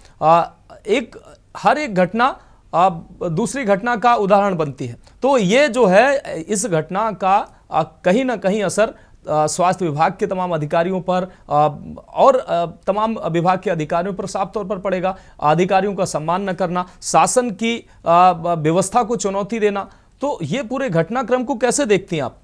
हर एक घटना दूसरी घटना का उदाहरण बनती है। तो ये जो है, इस घटना का कहीं ना कहीं असर स्वास्थ्य विभाग के तमाम अधिकारियों पर और तमाम विभाग के अधिकारियों पर साफ तौर पर पड़ेगा। अधिकारियों का सम्मान न करना, शासन की व्यवस्था को चुनौती देना, तो ये पूरे घटनाक्रम को कैसे देखती हैं आप?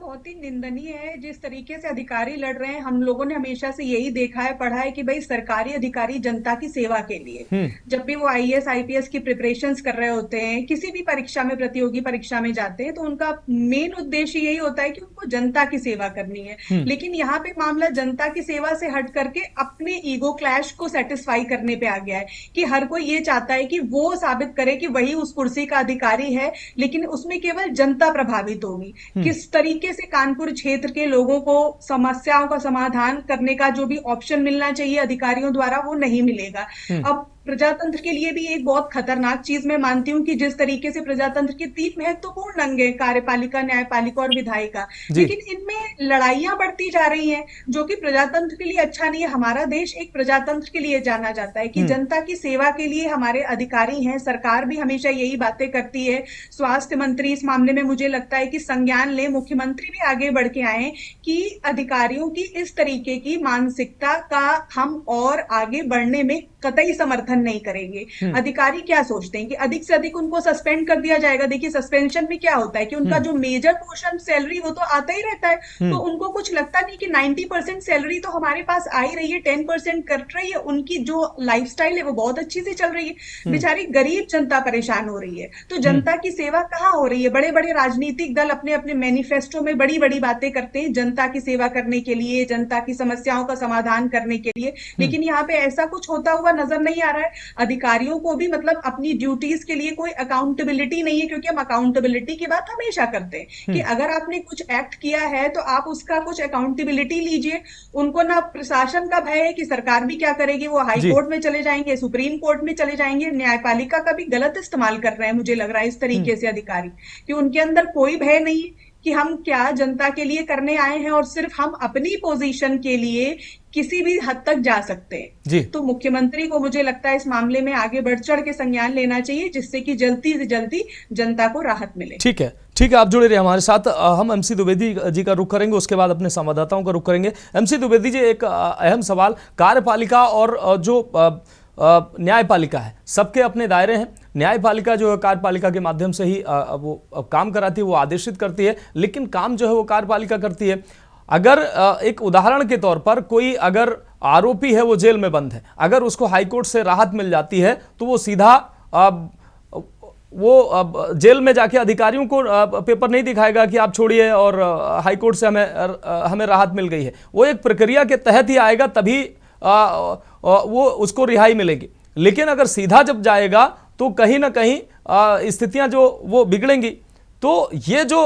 बहुत ही निंदनीय है जिस तरीके से अधिकारी लड़ रहे हैं। हम लोगों ने हमेशा से यही देखा है, पढ़ा है कि भाई सरकारी अधिकारी जनता की सेवा के लिए, जब भी वो आईएएस आईपीएस की प्रिपरेशंस कर रहे होते हैं, किसी भी परीक्षा में, प्रतियोगी परीक्षा में जाते हैं, तो उनका मेन उद्देश्य यही होता है कि उनको जनता की सेवा करनी है। लेकिन यहाँ पे मामला जनता की सेवा से हट करके अपने ईगो क्लैश को सेटिस्फाई करने पे आ गया है कि हर कोई ये चाहता है कि वो साबित करे कि वही उस कुर्सी का अधिकारी है, लेकिन उसमें केवल जनता प्रभावित होगी। किस तरीके से कानपुर क्षेत्र के लोगों को समस्याओं का समाधान करने का जो भी ऑप्शन मिलना चाहिए अधिकारियों द्वारा, वो नहीं मिलेगा। अब प्रजातंत्र के लिए भी एक बहुत खतरनाक चीज मैं मानती हूँ कि जिस तरीके से प्रजातंत्र के 3 महत्वपूर्ण अंग है, कार्यपालिका, न्यायपालिका और विधायिका, लेकिन इनमें लड़ाइयां बढ़ती जा रही हैं, जो कि प्रजातंत्र के लिए अच्छा नहीं है। हमारा देश एक प्रजातंत्र के लिए जाना जाता है कि जनता की सेवा के लिए हमारे अधिकारी हैं। सरकार भी हमेशा यही बातें करती है। स्वास्थ्य मंत्री इस मामले में मुझे लगता है कि संज्ञान ले, मुख्यमंत्री भी आगे बढ़ के आए कि अधिकारियों की इस तरीके की मानसिकता का हम और आगे बढ़ने में कतई समर्थन नहीं करेंगे। अधिकारी क्या सोचते हैं कि अधिक से अधिक उनको सस्पेंड कर दिया जाएगा। देखिए, सस्पेंशन में क्या होता है कि उनका जो मेजर पोर्शन सैलरी वो तो आता ही रहता है, तो उनको कुछ लगता नहीं कि 90% सैलरी तो हमारे पास आ ही रही है, 10% कट रही है, उनकी जो लाइफस्टाइल है वो बहुत अच्छी से चल रही है। बेचारी गरीब जनता परेशान हो रही है, तो जनता की सेवा कहाँ हो रही है? बड़े बड़े राजनीतिक दल अपने अपने मैनिफेस्टो में बड़ी बड़ी बातें करते हैं जनता की सेवा करने के लिए, जनता की समस्याओं का समाधान करने के लिए, लेकिन यहाँ पे ऐसा कुछ होता हुआ नजर नहीं आ रहा है। अधिकारियों को भी मतलब अपनी ड्यूटीज के लिए कोई अकाउंटेबिलिटी नहीं है, क्योंकि हम अकाउंटेबिलिटी की बात हमेशा करते हैं कि अगर आपने कुछ एक्ट किया है तो आप उसका कुछ अकाउंटेबिलिटी लीजिए। उनको ना प्रशासन का भय है कि सरकार भी क्या करेगी, वो हाई कोर्ट में चले जाएंगे, सुप्रीम कोर्ट में चले जाएंगे। न्यायपालिका का भी गलत इस्तेमाल कर रहे हैं मुझे लग रहा है इस तरीके से अधिकारी, कि उनके अंदर कोई भय नहीं कि हम क्या जनता के लिए करने आए हैं और सिर्फ हम अपनी पोजीशन के लिए किसी भी हद तक जा सकते हैं। तो मुख्यमंत्री को मुझे लगता है इस मामले में आगे बढ़ चढ़ के संज्ञान लेना चाहिए, जिससे कि जल्दी से जल्दी जनता को राहत मिले। ठीक है, आप जुड़े रहे हमारे साथ। हम एमसी द्विवेदी जी का रुख करेंगे, उसके बाद अपने संवाददाताओं का रुख करेंगे। एमसी द्विवेदी जी, एक अहम सवाल, कार्यपालिका और जो न्यायपालिका है, सबके अपने दायरे हैं। न्यायपालिका जो है कार्यपालिका के माध्यम से ही वो काम कराती है, वो आदेशित करती है, लेकिन काम जो है वो कार्यपालिका करती है। अगर एक उदाहरण के तौर पर कोई अगर आरोपी है, वो जेल में बंद है, अगर उसको हाईकोर्ट से राहत मिल जाती है तो वो सीधा वो जेल में जाके अधिकारियों को पेपर नहीं दिखाएगा कि आप छोड़िए और हाईकोर्ट से हमें राहत मिल गई है। वो एक प्रक्रिया के तहत ही आएगा, तभी वो उसको रिहाई मिलेगी। लेकिन अगर सीधा जब जाएगा तो कहीं ना कहीं स्थितियां जो वो बिगड़ेंगी। तो ये जो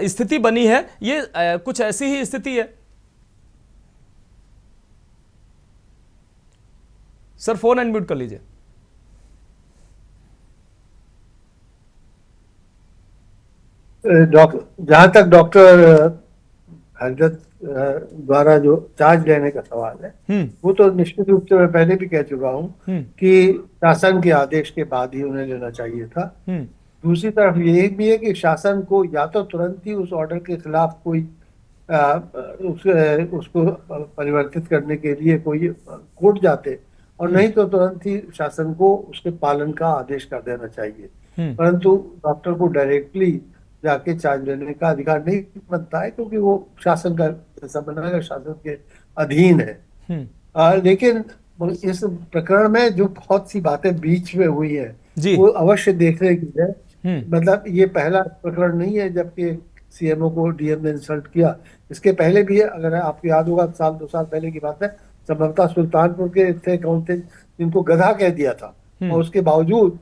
स्थिति बनी है, ये कुछ ऐसी ही स्थिति है। सर, फोन अनम्यूट कर लीजिए। जहां तक डॉक्टर हरदत द्वारा जो चार्ज लेने का सवाल है, वो तो निश्चित रूप से मैं पहले भी कह चुका हूं कि शासन के आदेश के बाद ही उन्हें लेना चाहिए था। दूसरी तरफ ये भी है कि शासन को या तो तुरंत ही उस ऑर्डर के खिलाफ कोई उसको परिवर्तित करने के लिए कोई कोर्ट जाते, और नहीं तो तुरंत ही शासन को उसके पालन का आदेश कर देना चाहिए। परंतु डॉक्टर को डायरेक्टली जाके चार्ज लेने का अधिकार नहीं बनता है, क्योंकि वो शासन का ऐसा बना है, शासन के अधीन है। लेकिन इस प्रकरण में जो बहुत सी बातें बीच में हुई है वो अवश्य देखने की है। मतलब ये पहला प्रकरण नहीं है जबकि सीएमओ को डीएम ने इंसल्ट किया। इसके पहले भी है, अगर आपको याद होगा, साल 2 साल पहले की बात है, संभवतः सुल्तानपुर के थे अकाउंटेंट जिनको गधा कह दिया था, और उसके बावजूद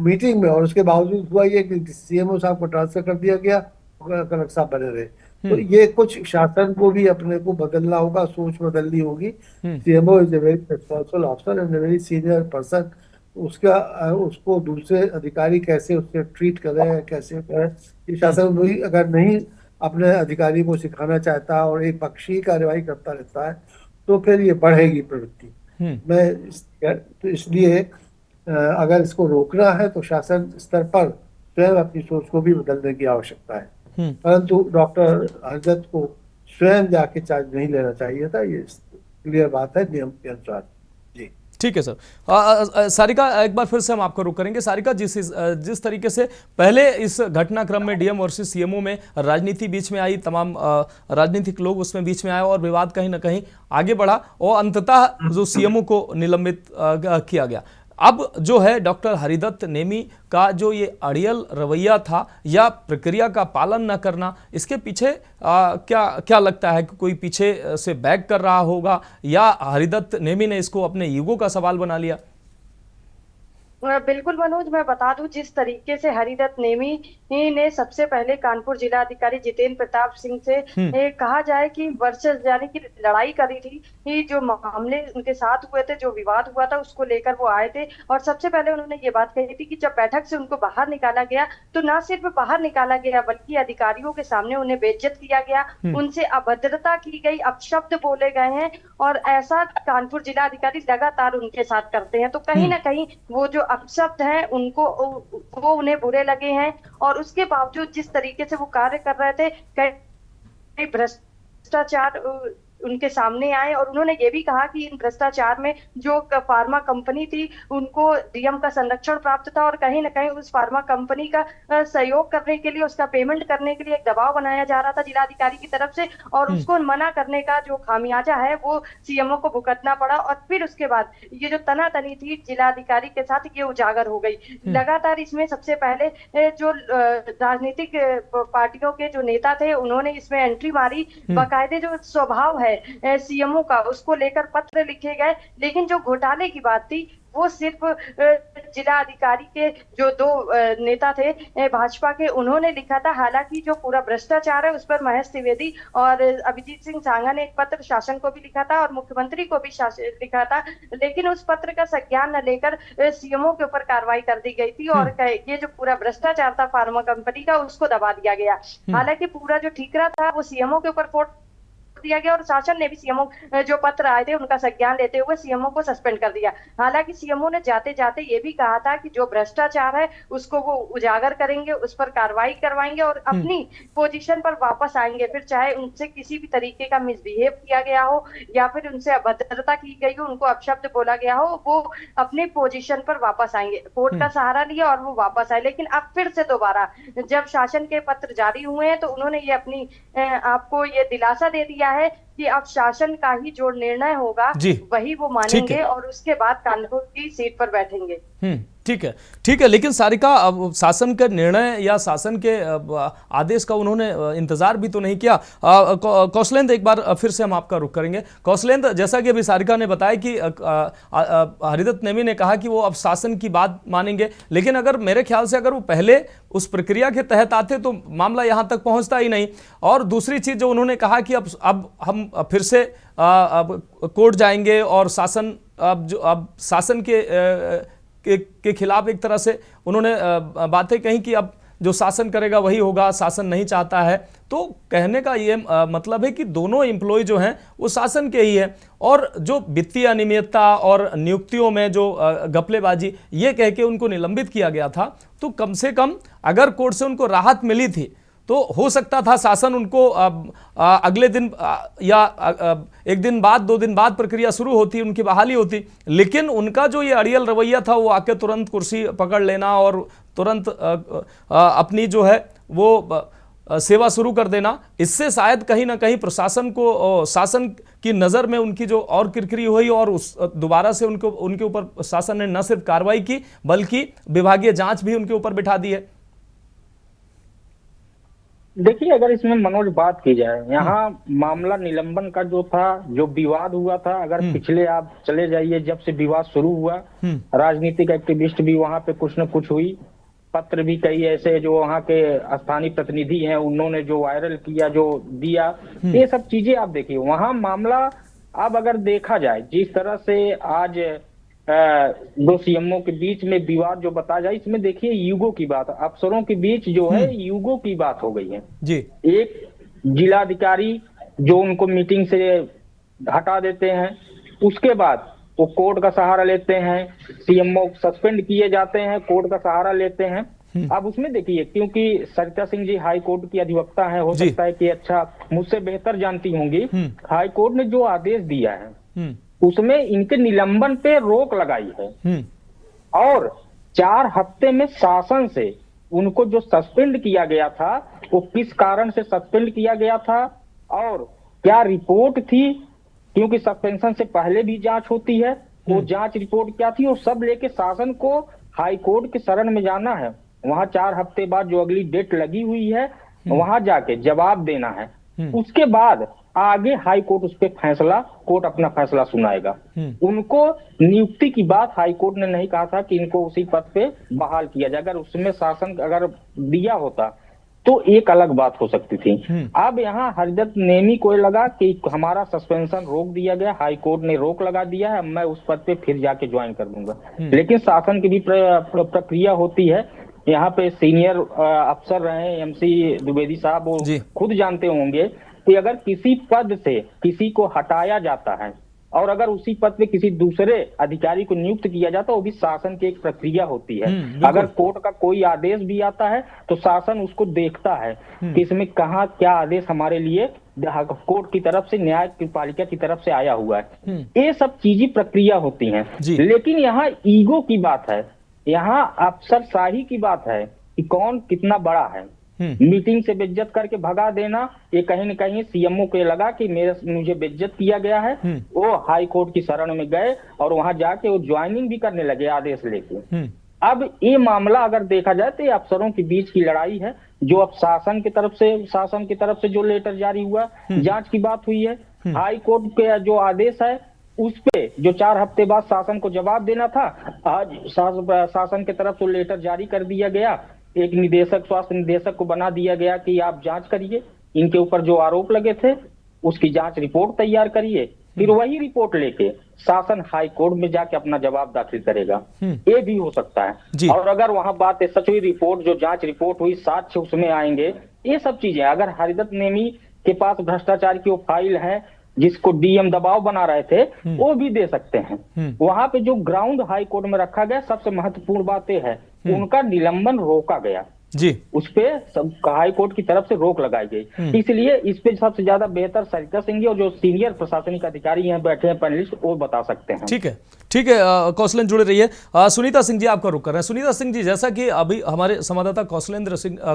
मीटिंग में, और उसके बावजूद हुआ ये कि सीएमओ साहब को ट्रांसफर कर दिया गया, कलेक्टर साहब बने रहे। तो ये कुछ शासन को भी अपने को बदलना होगा, सोच बदलनी होगी। CMO is a very responsible officer and a very senior person. उसको दूसरे अधिकारी कैसे उससे ट्रीट करें, कैसे करें, ये शासन भी अगर नहीं अपने अधिकारी को सिखाना चाहता और एक पक्षीय कार्यवाही करता रहता है तो फिर ये बढ़ेगी प्रवृत्ति। इसलिए अगर इसको रोकना है तो शासन स्तर पर स्वयं अपनी सोच को भी बदलने की आवश्यकता है। परंतु डॉक्टर हरदत्त को स्वयं जाके चार्ज नहीं लेना चाहिए था, ये क्लियर बात है नियम के अनुसार। जी ठीक है सर। सारिका, एक बार फिर से हम आपको रुक करेंगे। सारिका, जिस तरीके से पहले इस घटनाक्रम में डीएम वर्सेस सीएमओ में राजनीति बीच में आई, तमाम राजनीतिक लोग उसमें बीच में आए और विवाद कहीं ना कहीं आगे बढ़ा और अंततः जो सीएमओ को निलंबित किया गया। अब जो है डॉक्टर हरिदत्त नेमी का जो ये अड़ियल रवैया था या प्रक्रिया का पालन न करना, इसके पीछे क्या लगता है कि कोई पीछे से बैक कर रहा होगा या हरिदत्त नेमी ने इसको अपने ईगो का सवाल बना लिया? बिल्कुल मनोज, मैं बता दूं, जिस तरीके से हरिदत्त नेमी ने सबसे पहले कानपुर जिला अधिकारी जितेंद्र प्रताप सिंह से कहा जाए कि वर्सेस यानी कि लड़ाई करी थी, जो मामले उनके साथ हुए थे, जो विवाद हुआ था, उसको लेकर वो आए थे। और सबसे पहले उन्होंने ये बात कही थी कि जब बैठक से उनको बाहर निकाला गया तो न सिर्फ बाहर निकाला गया बल्कि अधिकारियों के सामने उन्हें बेइज्जत किया गया, उनसे अभद्रता की गई, अपशब्द बोले गए हैं। और ऐसा कानपुर जिला अधिकारी लगातार उनके साथ करते हैं। तो कहीं ना कहीं वो जो अपशब्द हैं वो उन्हें बुरे लगे हैं। और उसके बावजूद जिस तरीके से वो कार्य कर रहे थे, कई भ्रष्टाचार उनके सामने आए और उन्होंने ये भी कहा कि इन भ्रष्टाचार में जो फार्मा कंपनी थी उनको डीएम का संरक्षण प्राप्त था और कहीं ना कहीं उस फार्मा कंपनी का सहयोग करने के लिए, उसका पेमेंट करने के लिए एक दबाव बनाया जा रहा था जिलाधिकारी की तरफ से, और उसको मना करने का जो खामियाजा है वो सीएमओ को भुगतना पड़ा। और फिर उसके बाद ये जो तनातनी थी जिलाधिकारी के साथ, ये उजागर हो गई लगातार। इसमें सबसे पहले जो राजनीतिक पार्टियों के जो नेता थे उन्होंने इसमें एंट्री मारी। बाकायदे जो स्वभाव है सीएमओ का, उसको लेकर पत्र लिखे गए। लेकिन जो घोटाले की बात थी वो सिर्फ जिला अधिकारी के जो 2 नेता थे भाजपा के, उन्होंने लिखा था। हालांकि जो पूरा भ्रष्टाचार है उस पर महेश त्रिवेदी और अभिजीत सिंह सांगा ने एक पत्र शासन को भी लिखा था और मुख्यमंत्री को भी लिखा था। लेकिन उस पत्र का संज्ञान न लेकर सीएमओ के ऊपर कार्रवाई कर दी गई थी और ये जो पूरा भ्रष्टाचार था फार्मा कंपनी का, उसको दबा दिया गया। हालांकि पूरा जो ठीकरा था वो सीएमओ के ऊपर दिया गया और शासन ने भी सीएमओ जो पत्र आए थे उनका संज्ञान लेते हुए सीएमओ को सस्पेंड कर दिया। हालांकि सीएमओ ने जाते जाते ये भी कहा था कि जो भ्रष्टाचार है उसको वो उजागर करेंगे, उस पर कार्रवाई करवाएंगे और अपनी पोजीशन पर वापस आएंगे। फिर चाहे उनसे किसी भी तरीके का मिसबिहेव किया गया हो या फिर उनसे अभद्रता की गई हो, उनको अपशब्द बोला गया हो, वो अपनी पोजीशन पर वापस आएंगे। कोर्ट का सहारा लिया और वो वापस आए। लेकिन अब फिर से दोबारा जब शासन के पत्र जारी हुए हैं तो उन्होंने ये अपनी आपको ये दिलासा दे दिया है कि अब शासन का ही जो निर्णय होगा वही वो मानेंगे और उसके बाद कानपुर की सीट पर बैठेंगे। ठीक है। लेकिन सारिका, अब शासन के निर्णय या शासन के आदेश का उन्होंने इंतजार भी तो नहीं किया। कौशलेंद्र, एक बार फिर से हम आपका रुख करेंगे। कौशलेंद्र, जैसा कि अभी सारिका ने बताया कि हरिदत्त नेमी ने कहा कि वो अब शासन की बात मानेंगे, लेकिन अगर मेरे ख्याल से अगर वो पहले उस प्रक्रिया के तहत आते तो मामला यहाँ तक पहुँचता ही नहीं। और दूसरी चीज जो उन्होंने कहा कि अब हम फिर से कोर्ट जाएंगे और शासन अब शासन के खिलाफ एक तरह से उन्होंने बातें कही कि अब जो शासन करेगा वही होगा, शासन नहीं चाहता है। तो कहने का ये मतलब है कि दोनों एम्प्लॉय जो हैं वो शासन के ही है और जो वित्तीय अनियमितता और नियुक्तियों में जो घपलेबाजी ये कह के उनको निलंबित किया गया था, तो कम से कम अगर कोर्ट से उनको राहत मिली थी तो हो सकता था शासन उनको अगले दिन या एक दिन बाद 2 दिन बाद प्रक्रिया शुरू होती, उनकी बहाली होती। लेकिन उनका जो ये अड़ियल रवैया था वो आके तुरंत कुर्सी पकड़ लेना और तुरंत अपनी जो है वो सेवा शुरू कर देना, इससे शायद कहीं ना कहीं प्रशासन को, शासन की नज़र में उनकी जो और किरकिरी हुई और उस दोबारा से उनके ऊपर शासन ने न सिर्फ कार्रवाई की बल्कि विभागीय जांच भी उनके ऊपर बिठा दी है। देखिए, अगर इसमें मनोज बात की जाए, यहाँ मामला निलंबन का जो था, जो विवाद हुआ था, अगर पिछले आप चले जाइए जब से विवाद शुरू हुआ, राजनीतिक एक्टिविस्ट भी वहां पे कुछ न कुछ हुई, पत्र भी कई ऐसे जो वहाँ के स्थानीय प्रतिनिधि हैं उन्होंने जो वायरल किया, जो दिया, ये सब चीजें आप देखिए। वहां मामला अब अगर देखा जाए जिस तरह से आज दो सीएमओ के बीच में विवाद जो बताया जाए, इसमें देखिए यूगो की बात, अफसरों के बीच जो है यूगो की बात हो गई है जी। एक जिलाधिकारी जो उनको मीटिंग से हटा देते हैं, उसके बाद वो कोर्ट का सहारा लेते हैं, सीएमओ सस्पेंड किए जाते हैं, कोर्ट का सहारा लेते हैं। अब उसमें देखिए, क्योंकि सरिता सिंह जी हाई कोर्ट की अधिवक्ता है, हो सकता है कि अच्छा मुझसे बेहतर जानती होंगी, हाई कोर्ट ने जो आदेश दिया है उसमें इनके निलंबन पे रोक लगाई है और 4 हफ्ते में शासन से उनको जो सस्पेंड किया गया था वो किस कारण से सस्पेंड किया गया था और क्या रिपोर्ट थी, क्योंकि सस्पेंशन से पहले भी जांच होती है, वो जांच रिपोर्ट क्या थी, वो सब लेके शासन को हाई कोर्ट के शरण में जाना है। वहां 4 हफ्ते बाद जो अगली डेट लगी हुई है वहां जाके जवाब देना है, उसके बाद आगे हाई कोर्ट उस पर फैसला, कोर्ट अपना फैसला सुनाएगा। उनको नियुक्ति की बात हाई कोर्ट ने नहीं कहा था कि इनको उसी पद पे बहाल किया जाए, अगर उसमें शासन अगर दिया होता तो एक अलग बात हो सकती थी। अब यहाँ हरदत नेमी को लगा कि हमारा सस्पेंशन रोक दिया गया, हाई कोर्ट ने रोक लगा दिया है, मैं उस पद पे फिर जाके ज्वाइन कर दूंगा। लेकिन शासन की भी प्रक्रिया होती है। यहाँ पे सीनियर अफसर रहे एमसी द्विवेदी साहब, वो खुद जानते होंगे कि अगर किसी पद से किसी को हटाया जाता है और अगर उसी पद पे किसी दूसरे अधिकारी को नियुक्त किया जाता है, वो भी शासन की एक प्रक्रिया होती है। अगर कोर्ट का कोई आदेश भी आता है तो शासन उसको देखता है कि इसमें कहाँ क्या आदेश हमारे लिए कोर्ट की तरफ से, न्यायपालिका की तरफ से आया हुआ है। ये सब चीजें प्रक्रिया होती हैं। लेकिन यहाँ ईगो की बात है, यहाँ अफसरशाही की बात है कि कौन कितना बड़ा है। मीटिंग से बेइज्जत करके भगा देना, ये कहीं न कहीं सीएमओ को लगा कि मुझे बेइज्जत किया गया है। वो हाई कोर्ट की शरण में गए और वहां जाके वो ज्वाइनिंग भी करने लगे आदेश लेके। अब ये मामला अगर देखा जाए तो ये अफसरों के बीच की लड़ाई है, जो अब शासन की तरफ से जो लेटर जारी हुआ, जांच की बात हुई है, हाई कोर्ट के जो आदेश है उस पे जो 4 हफ्ते बाद शासन को जवाब देना था, आज शासन की तरफ से लेटर जारी कर दिया गया। एक निदेशक, स्वास्थ्य निदेशक को बना दिया गया कि आप जांच करिए, इनके ऊपर जो आरोप लगे थे उसकी जांच रिपोर्ट तैयार करिए, फिर वही रिपोर्ट लेके शासन हाई कोर्ट में जाके अपना जवाब दाखिल करेगा। ये भी हो सकता है। और अगर वहां बात सच हुई, रिपोर्ट जो जांच रिपोर्ट हुई, साक्ष्य उसमें आएंगे, ये सब चीजें अगर हरिदत्त नेमी के पास भ्रष्टाचार की वो फाइल है जिसको डीएम दबाव बना रहे थे, वो भी दे सकते हैं। वहां पे जो ग्राउंड हाई कोर्ट में रखा गया, सबसे महत्वपूर्ण बात यह है उनका निलंबन रोका गया जी, उस पे हाई कोर्ट की तरफ से रोक लगाई गई। इसलिए इस पे सबसे ज्यादा बेहतर सरिता सिंह जी और जो सीनियर प्रशासनिक अधिकारी यहाँ बैठे हैं पैनलिस्ट, वो बता सकते हैं। ठीक है, ठीक है, कौशलेंद्र जुड़े रहिए। सुनीता सिंह जी आपका रुख कर रहे हैं। सुनीता सिंह जी, जैसा कि अभी हमारे संवाददाता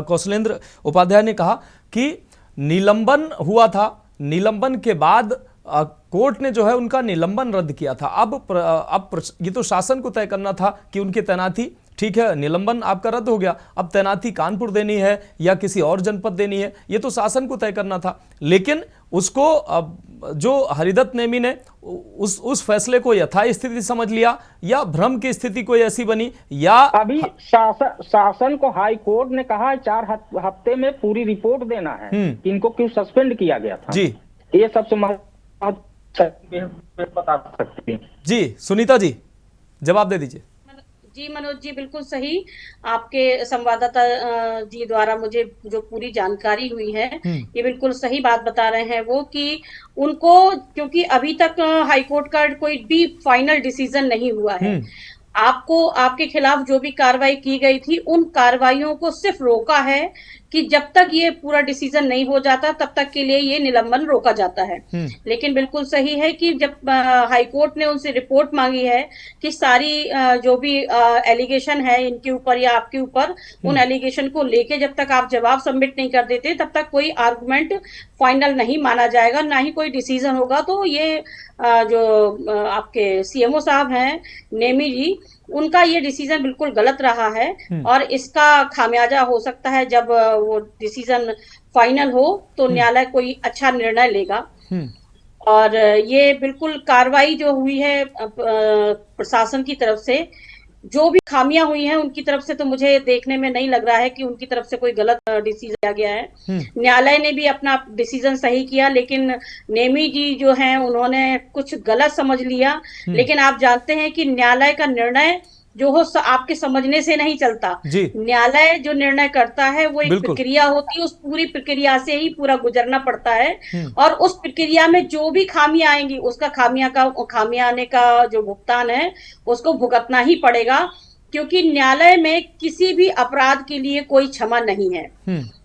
कौशलेंद्र उपाध्याय ने कहा कि निलंबन हुआ था, निलंबन के बाद कोर्ट ने जो है उनका निलंबन रद्द किया था। अब ये तो शासन को तय करना था कि उनकी तैनाती, ठीक है, निलंबन आपका रद्द हो गया, अब तैनाती कानपुर देनी है या किसी और जनपद देनी है, ये तो शासन को तय करना था। लेकिन उसको जो हरिदत्त नेमी ने उस फैसले को यथास्थिति स्थिति समझ लिया या भ्रम की स्थिति कोई ऐसी बनी, या अभी शासन को हाई कोर्ट ने कहा है 4 हफ्ते में पूरी रिपोर्ट देना है कि इनको क्यों सस्पेंड किया गया था। जी, ये सबसे बता सकते हैं। जी सुनीता जी, जवाब दे दीजिए। जी मनोज जी, बिल्कुल सही। आपके संवाददाता जी द्वारा मुझे जो पूरी जानकारी हुई है, ये बिल्कुल सही बात बता रहे हैं वो, कि उनको, क्योंकि अभी तक हाईकोर्ट का कोई भी फाइनल डिसीजन नहीं हुआ है, आपको आपके खिलाफ जो भी कार्रवाई की गई थी उन कार्रवाइयों को सिर्फ रोका है कि जब तक ये पूरा डिसीजन नहीं हो जाता तब तक के लिए ये निलंबन रोका जाता है। लेकिन बिल्कुल सही है कि जब हाईकोर्ट ने उनसे रिपोर्ट मांगी है कि सारी जो भी एलिगेशन है इनके ऊपर या आपके ऊपर, उन एलिगेशन को लेके जब तक आप जवाब सबमिट नहीं कर देते तब तक कोई आर्गुमेंट फाइनल नहीं माना जाएगा, ना ही कोई डिसीजन होगा। तो ये जो आपके सीएमओ साहब हैं नेमी जी, उनका ये डिसीजन बिल्कुल गलत रहा है और इसका खामियाजा हो सकता है जब वो डिसीजन फाइनल हो तो न्यायालय कोई अच्छा निर्णय लेगा। और ये बिल्कुल कार्रवाई जो हुई है प्रशासन की तरफ से, जो भी खामियां हुई हैं उनकी तरफ से, तो मुझे देखने में नहीं लग रहा है कि उनकी तरफ से कोई गलत डिसीजन लिया गया है। न्यायालय ने भी अपना डिसीजन सही किया, लेकिन नेमी जी जो हैं उन्होंने कुछ गलत समझ लिया। लेकिन आप जानते हैं कि न्यायालय का निर्णय जो हो आपके समझने से नहीं चलता। न्यायालय जो निर्णय करता है वो एक प्रक्रिया होती है, उस पूरी प्रक्रिया से ही पूरा गुजरना पड़ता है और उस प्रक्रिया में जो भी खामियां आएंगी उसका खामियां आने का जो भुगतान है उसको भुगतना ही पड़ेगा, क्योंकि न्यायालय में किसी भी अपराध के लिए कोई क्षमा नहीं है।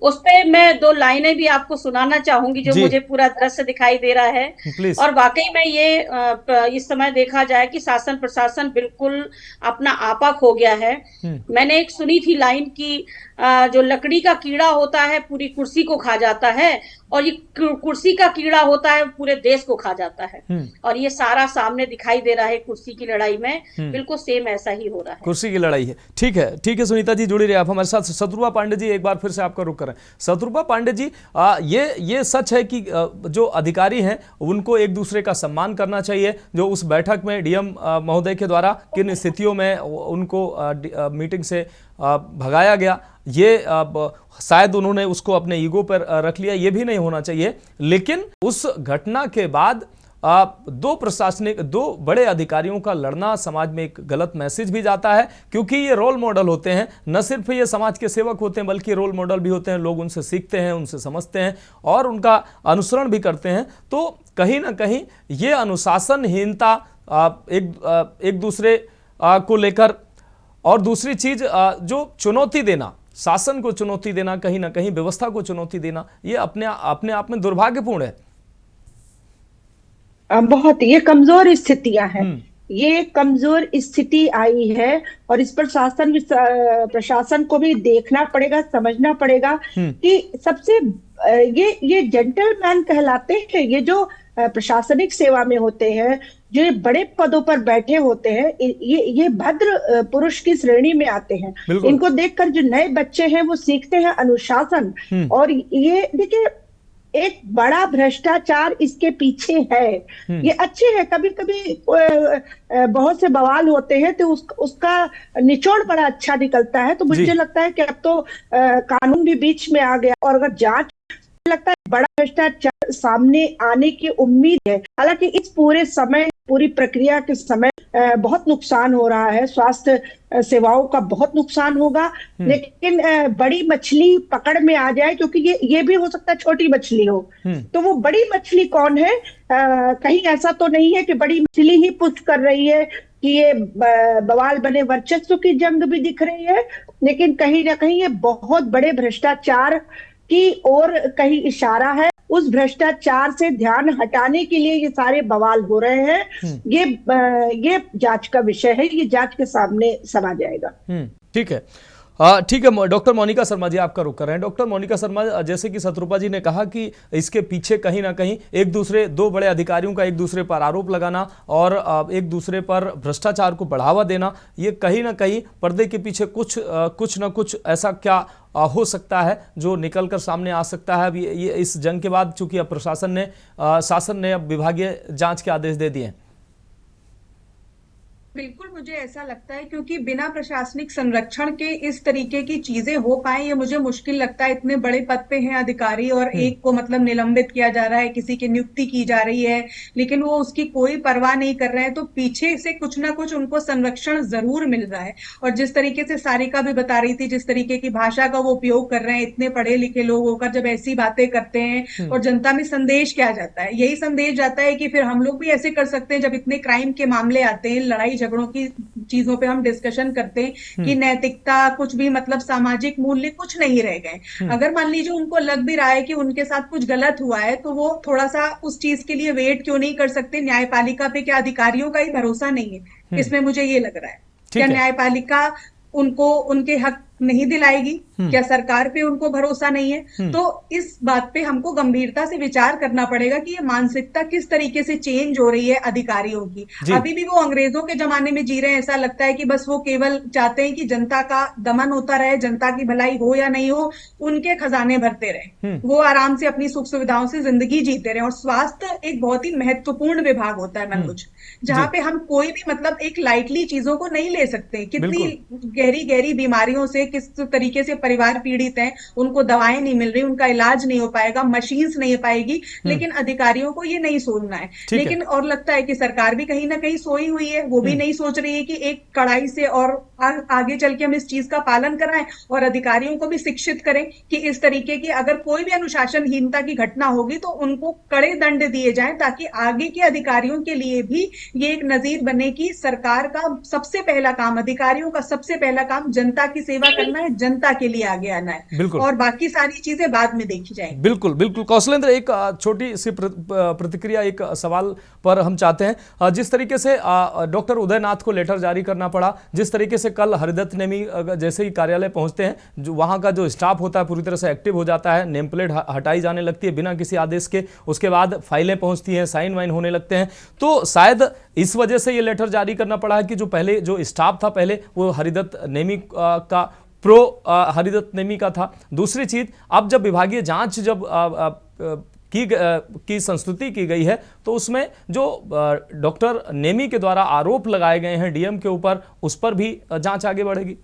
उस पे मैं 2 लाइनें भी आपको सुनाना चाहूंगी जो मुझे पूरा दृश्य दिखाई दे रहा है। और वाकई में ये इस समय देखा जाए कि शासन प्रशासन बिल्कुल अपना आपा खो गया है। मैंने एक सुनी थी लाइन की, जो लकड़ी का कीड़ा होता है पूरी कुर्सी को खा जाता है और ये कुर्सी का कीड़ा होता है पूरे देश को खा जाता है। और ये सारा सामने दिखाई दे रहा है कुर्सी की लड़ाई में, बिल्कुल सेम ऐसा ही हो रहा है। कुर्सी की लड़ाई है। ठीक है सुनीता जी, जुड़ी रही आप हमारे साथ। शत्रुपा पांडे जी, एक बार फिर से आपका रुख करें। शत्रुपा पांडे जी, ये सच है कि जो अधिकारी हैं उनको एक दूसरे का सम्मान करना चाहिए। जो उस बैठक में डीएम महोदय के द्वारा किन स्थितियों में उनको मीटिंग से भगाया गया, ये शायद उन्होंने उसको अपने ईगो पर रख लिया, ये भी नहीं होना चाहिए। लेकिन उस घटना के बाद 2 बड़े अधिकारियों का लड़ना समाज में एक गलत मैसेज भी जाता है, क्योंकि ये रोल मॉडल होते हैं। न सिर्फ ये समाज के सेवक होते हैं बल्कि रोल मॉडल भी होते हैं। लोग उनसे सीखते हैं, उनसे समझते हैं और उनका अनुसरण भी करते हैं। तो कहीं ना कहीं ये अनुशासनहीनता एक दूसरे को लेकर, और दूसरी चीज जो चुनौती देना, शासन को चुनौती देना, कहीं ना कहीं व्यवस्था को चुनौती देना, ये अपने आप में दुर्भाग्यपूर्ण है। बहुत, ये कमजोर स्थितियां हैं। ये कमजोर स्थिति आई है और इस पर प्रशासन को भी देखना पड़ेगा, समझना पड़ेगा कि सबसे ये जेंटलमैन कहलाते हैं, ये जो प्रशासनिक सेवा में होते हैं, जो बड़े पदों पर बैठे होते हैं, ये भद्र पुरुष की श्रेणी में आते हैं। इनको देखकर जो नए बच्चे हैं वो सीखते हैं अनुशासन। और ये देखिए, एक बड़ा भ्रष्टाचार इसके पीछे है। ये अच्छे है, कभी कभी बहुत से बवाल होते हैं तो उसका निचोड़ बड़ा अच्छा निकलता है। तो मुझे लगता है कि अब तो कानून भी बीच में आ गया और अगर जांच, लगता है बड़ा भ्रष्टाचार सामने आने की उम्मीद है। हालांकि इस पूरी प्रक्रिया के समय बहुत नुकसान हो रहा है, स्वास्थ्य सेवाओं का बहुत नुकसान होगा। लेकिन बड़ी मछली पकड़ में आ जाए, क्योंकि ये भी हो सकता है छोटी मछली हो, तो वो बड़ी मछली कौन है? कहीं ऐसा तो नहीं है कि बड़ी मछली ही पुष्ट कर रही है कि ये बवाल बने वर्चस्व की जंग भी दिख रही है, लेकिन कहीं ना कहीं ये बहुत बड़े भ्रष्टाचार की ओर कहीं इशारा है। उस भ्रष्टाचार से ध्यान हटाने के लिए ये सारे बवाल हो रहे हैं। ये जांच का विषय है, ये जांच के सामने समा जाएगा। ठीक है, ठीक है। डॉक्टर मोनिका शर्मा जी, आपका रुख कर रहे हैं। डॉक्टर मोनिका शर्मा, जैसे कि शत्रुपा जी ने कहा कि इसके पीछे कहीं ना कहीं दो बड़े अधिकारियों का एक दूसरे पर आरोप लगाना और एक दूसरे पर भ्रष्टाचार को बढ़ावा देना, ये कहीं ना कहीं पर्दे के पीछे कुछ ना कुछ ऐसा क्या हो सकता है जो निकल कर सामने आ सकता है। अब ये इस जंग के बाद चूंकि अब शासन ने अब विभागीय जांच के आदेश दे दिए हैं। बिल्कुल, मुझे ऐसा लगता है, क्योंकि बिना प्रशासनिक संरक्षण के इस तरीके की चीजें हो पाए ये मुझे मुश्किल लगता है। इतने बड़े पद पे हैं अधिकारी और एक को मतलब निलंबित किया जा रहा है, किसी की नियुक्ति की जा रही है, लेकिन वो उसकी कोई परवाह नहीं कर रहे हैं। तो पीछे से कुछ ना कुछ उनको संरक्षण जरूर मिल रहा है। और जिस तरीके से सारिका भी बता रही थी, जिस तरीके की भाषा का वो उपयोग कर रहे हैं, इतने पढ़े लिखे लोग होकर जब ऐसी बातें करते हैं, और जनता में संदेश क्या जाता है? यही संदेश जाता है कि फिर हम लोग भी ऐसे कर सकते हैं। जब इतने क्राइम के मामले आते हैं, लड़ाई झगड़ों की चीजों पे हम डिस्कशन करते हैं कि नैतिकता कुछ भी मतलब सामाजिक मूल्य कुछ नहीं रह गए। अगर मान लीजिए उनको लग भी रहा है कि उनके साथ कुछ गलत हुआ है तो वो थोड़ा सा उस चीज के लिए वेट क्यों नहीं कर सकते? न्यायपालिका पे क्या अधिकारियों का ही भरोसा नहीं है? इसमें मुझे ये लग रहा है। क्या न्यायपालिका उनको उनके हक नहीं दिलाएगी? क्या सरकार पे उनको भरोसा नहीं है? तो इस बात पे हमको गंभीरता से विचार करना पड़ेगा कि ये मानसिकता किस तरीके से चेंज हो रही है अधिकारियों की। अभी भी वो अंग्रेजों के जमाने में जी रहे हैं। ऐसा लगता है कि बस वो केवल चाहते हैं कि जनता का दमन होता रहे, जनता की भलाई हो या नहीं हो, उनके खजाने भरते रहे, वो आराम से अपनी सुख सुविधाओं से जिंदगी जीते रहे। और स्वास्थ्य एक बहुत ही महत्वपूर्ण विभाग होता है मनोज, जहाँ पे हम कोई भी मतलब एक लाइटली चीजों को नहीं ले सकते। कितनी गहरी गहरी बीमारियों से किस तरीके से परिवार पीड़ित हैं, उनको दवाएं नहीं मिल रही, उनका इलाज नहीं हो पाएगा, मशीन्स नहीं हो पाएगी, लेकिन अधिकारियों को ये नहीं सोचना है। लेकिन और लगता है कि सरकार भी कहीं ना कहीं सोई हुई है, वो भी नहीं सोच रही है कि एक कड़ाई से और आगे चल के हम इस चीज का पालन कराएं और अधिकारियों को भी शिक्षित करें कि इस तरीके की अगर कोई भी अनुशासनहीनता की घटना होगी तो उनको कड़े दंड दिए जाएं, ताकि आगे के अधिकारियों के लिए भी ये एक नजीर बने कि सरकार का सबसे पहला काम, अधिकारियों का सबसे पहला काम जनता की सेवा करना है, जनता के लिए आगे आना है, और बाकी सारी चीजें बाद में देखी जाएंगी। बिल्कुल बिल्कुल। कौशलेंद्र, एक छोटी सी प्रतिक्रिया एक सवाल पर हम चाहते हैं। जिस तरीके से डॉक्टर उदयनाथ को लेटर जारी करना पड़ा, जिस तरीके से कल हरिदत्त नेमी जैसे ही कार्यालय पहुंचते हैं, जो वहां का जो स्टाफ होता है पूरी तरह से एक्टिव हो जाता है, नेम प्लेट हटाई जाने लगती है बिना किसी आदेश के, उसके बाद फाइलें पहुंचती हैं, साइन वाइन होने लगते हैं। तो शायद इस वजह से ये लेटर जारी करना पड़ा है कि जो पहले जो स्टाफ था पहले वो हरिदत्त नेमी का प्रो हरिदत्त नेमी का था। दूसरी चीज, अब जब विभागीय जांच जब की संस्तुति की गई है तो उसमें जो डॉक्टर नेमी के द्वारा आरोप लगाए गए हैं डीएम के ऊपर, उस पर भी जांच आगे बढ़ेगी।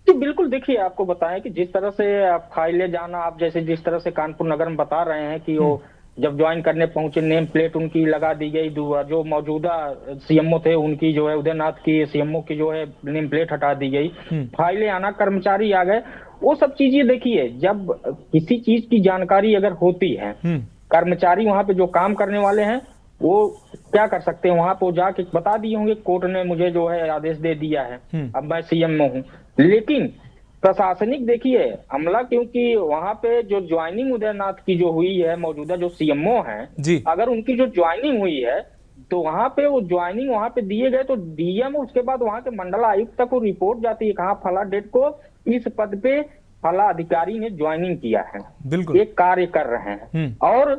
बिल्कुल। देखिए, आपको बताएं कि जिस तरह से आप फाइलें जाना, आप जैसे जिस तरह से कानपुर नगर में बता रहे हैं कि वो जब ज्वाइन करने पहुंचे नेम प्लेट उनकी लगा दी गई, जो मौजूदा सीएमओ थे उनकी जो है उदयनाथ की सीएमओ की जो है नेम प्लेट हटा दी गई, फाइलें आना, कर्मचारी आ गए, वो सब चीजें। देखिए, जब किसी चीज की जानकारी अगर होती है, कर्मचारी वहां पे जो काम करने वाले हैं वो क्या कर सकते हैं, वहां पे जाके बता दिए होंगे कोर्ट ने मुझे जो है आदेश दे दिया है, अब मैं सीएमओ हूँ। लेकिन प्रशासनिक देखिए हमला, क्योंकि वहां पे जो ज्वाइनिंग उदयनाथ की जो हुई है, मौजूदा जो सीएमओ हैं, अगर उनकी जो ज्वाइनिंग हुई है तो वहां पे वो ज्वाइनिंग वहां पे दिए गए तो डीएम, उसके बाद वहां के मंडल आयुक्त तक वो रिपोर्ट जाती है, कहाँ फला डेट को इस पद पे फला अधिकारी ने ज्वाइनिंग किया है, एक कार्य कर रहे हैं। और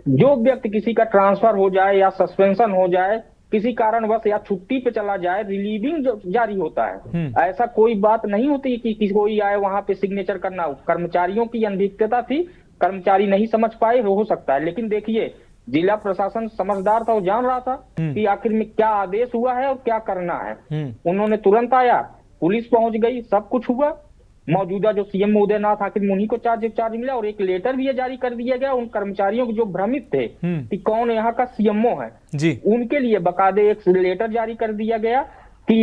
जो व्यक्ति किसी का ट्रांसफर हो जाए या सस्पेंशन हो जाए, किसी कारणवश या छुट्टी पे चला जाए, रिलीविंग जो जारी होता है, ऐसा कोई बात नहीं होती कि कोई आए वहां पे सिग्नेचर करना। कर्मचारियों की अनभिज्ञता थी, कर्मचारी नहीं समझ पाए, हो सकता है। लेकिन देखिए, जिला प्रशासन समझदार था, वो जान रहा था कि आखिर में क्या आदेश हुआ है और क्या करना है। उन्होंने तुरंत आया, पुलिस पहुंच गई, सब कुछ हुआ। मौजूदा जो सीएम उदयनाथ, आखिर उन्हीं को चार्ज मिला, और एक लेटर भी जारी कर दिया गया उन कर्मचारियों को जो भ्रमित थे कि कौन यहाँ का सीएमओ है जी, उनके लिए बकायदे एक लेटर जारी कर दिया गया कि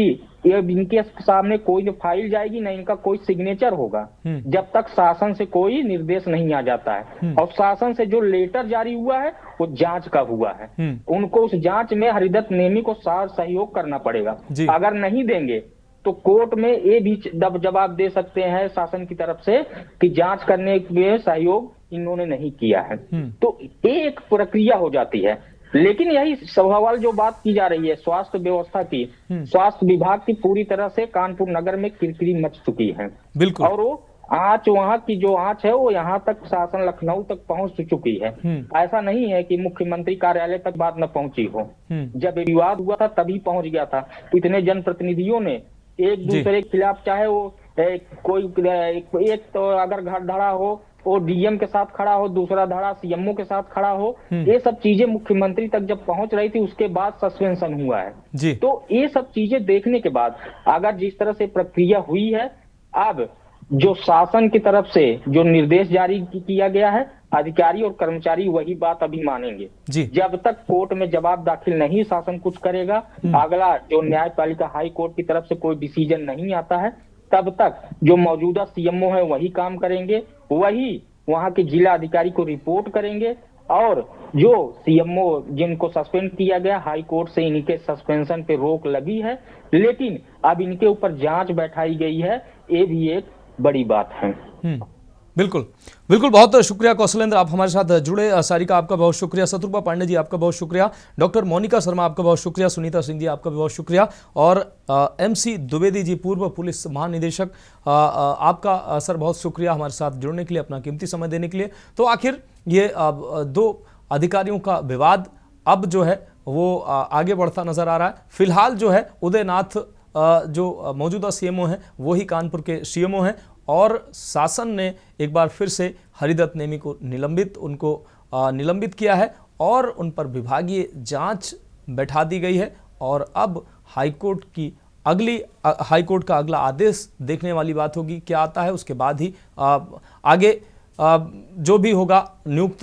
ये इनके सामने कोई जो फाइल जाएगी ना, इनका कोई सिग्नेचर होगा जब तक शासन से कोई निर्देश नहीं आ जाता है। और शासन से जो लेटर जारी हुआ है वो जांच का हुआ है, उनको उस जांच में हरिदत्त नेमी को सहयोग करना पड़ेगा। अगर नहीं देंगे तो कोर्ट में ये भी जवाब दे सकते हैं शासन की तरफ से कि जांच करने में सहयोग इन्होंने नहीं किया है। तो एक प्रक्रिया हो जाती है। लेकिन यही सवाल जो बात की जा रही है स्वास्थ्य व्यवस्था की, स्वास्थ्य विभाग की पूरी तरह से कानपुर नगर में किरकिरी मच चुकी है। बिल्कुल। और वो आंच, वहां की जो आंच है वो यहाँ तक शासन लखनऊ तक पहुंच चुकी है। ऐसा नहीं है कि मुख्यमंत्री कार्यालय तक बात न पहुंची हो। जब विवाद हुआ था तभी पहुंच गया था। इतने जनप्रतिनिधियों ने एक दूसरे के खिलाफ, चाहे वो एक तो अगर घर धड़ा हो वो डीएम के साथ खड़ा हो, दूसरा धड़ा सीएमओ के साथ खड़ा हो, ये सब चीजें मुख्यमंत्री तक जब पहुंच रही थी उसके बाद सस्पेंशन हुआ है जी। तो ये सब चीजें देखने के बाद अगर जिस तरह से प्रक्रिया हुई है, अब जो शासन की तरफ से जो निर्देश जारी किया गया है, अधिकारी और कर्मचारी वही बात अभी मानेंगे जी। जब तक कोर्ट में जवाब दाखिल नहीं शासन कुछ करेगा, अगला जो न्यायपालिका हाई कोर्ट की तरफ से कोई डिसीजन नहीं आता है, तब तक जो मौजूदा सीएमओ है वही काम करेंगे, वही वहां के जिला अधिकारी को रिपोर्ट करेंगे और जो सीएमओ जिनको सस्पेंड किया गया, हाई कोर्ट से इनके सस्पेंशन पे रोक लगी है, लेकिन अब इनके ऊपर जांच बैठाई गई है, ये भी एक बड़ी बात है। बिल्कुल बिल्कुल, बहुत शुक्रिया कौशलेंद्र, आप हमारे साथ जुड़े। सारिका आपका बहुत शुक्रिया, शत्रुपा पांडे जी आपका बहुत शुक्रिया, डॉक्टर मोनिका शर्मा आपका बहुत शुक्रिया, सुनीता सिंह जी आपका भी बहुत शुक्रिया, और MC द्विवेदी जी पूर्व पुलिस महानिदेशक, आपका सर बहुत शुक्रिया हमारे साथ जुड़ने के लिए, अपना कीमती समय देने के लिए। तो आखिर ये दो अधिकारियों का विवाद अब जो है वो आगे बढ़ता नजर आ रहा है। फिलहाल जो है उदयनाथ जो मौजूदा CMO हैं वही कानपुर के CMO हैं, और शासन ने एक बार फिर से हरिदत्त नेमी को निलंबित किया है और उन पर विभागीय जांच बैठा दी गई है। और अब हाईकोर्ट का अगला आदेश देखने वाली बात होगी, क्या आता है, उसके बाद ही आगे जो भी होगा नियुक्त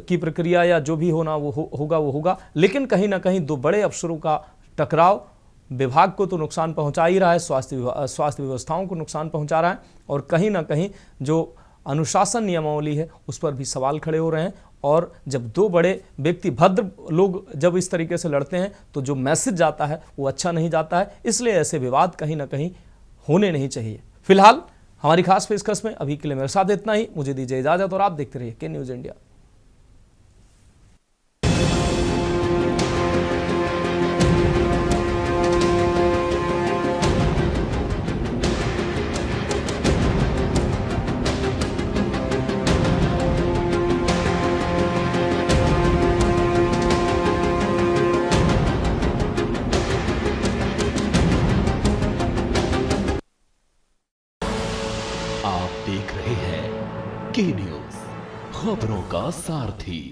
की प्रक्रिया या जो भी होना वो होगा। लेकिन कहीं ना कहीं दो बड़े अफसरों का टकराव विभाग को तो नुकसान पहुंचा ही रहा है, स्वास्थ्य व्यवस्थाओं को नुकसान पहुंचा रहा है, और कहीं ना कहीं जो अनुशासन नियमावली है उस पर भी सवाल खड़े हो रहे हैं। और जब दो बड़े व्यक्ति भद्र लोग जब इस तरीके से लड़ते हैं तो जो मैसेज जाता है वो अच्छा नहीं जाता है, इसलिए ऐसे विवाद कहीं ना कहीं होने नहीं चाहिए। फिलहाल हमारी खास पेशकश में अभी के लिए मेरे साथ इतना ही, मुझे दीजिए इजाजत और आप देखते रहिए के न्यूज इंडिया। आप देख रहे हैं के न्यूज, खबरों का सारथी।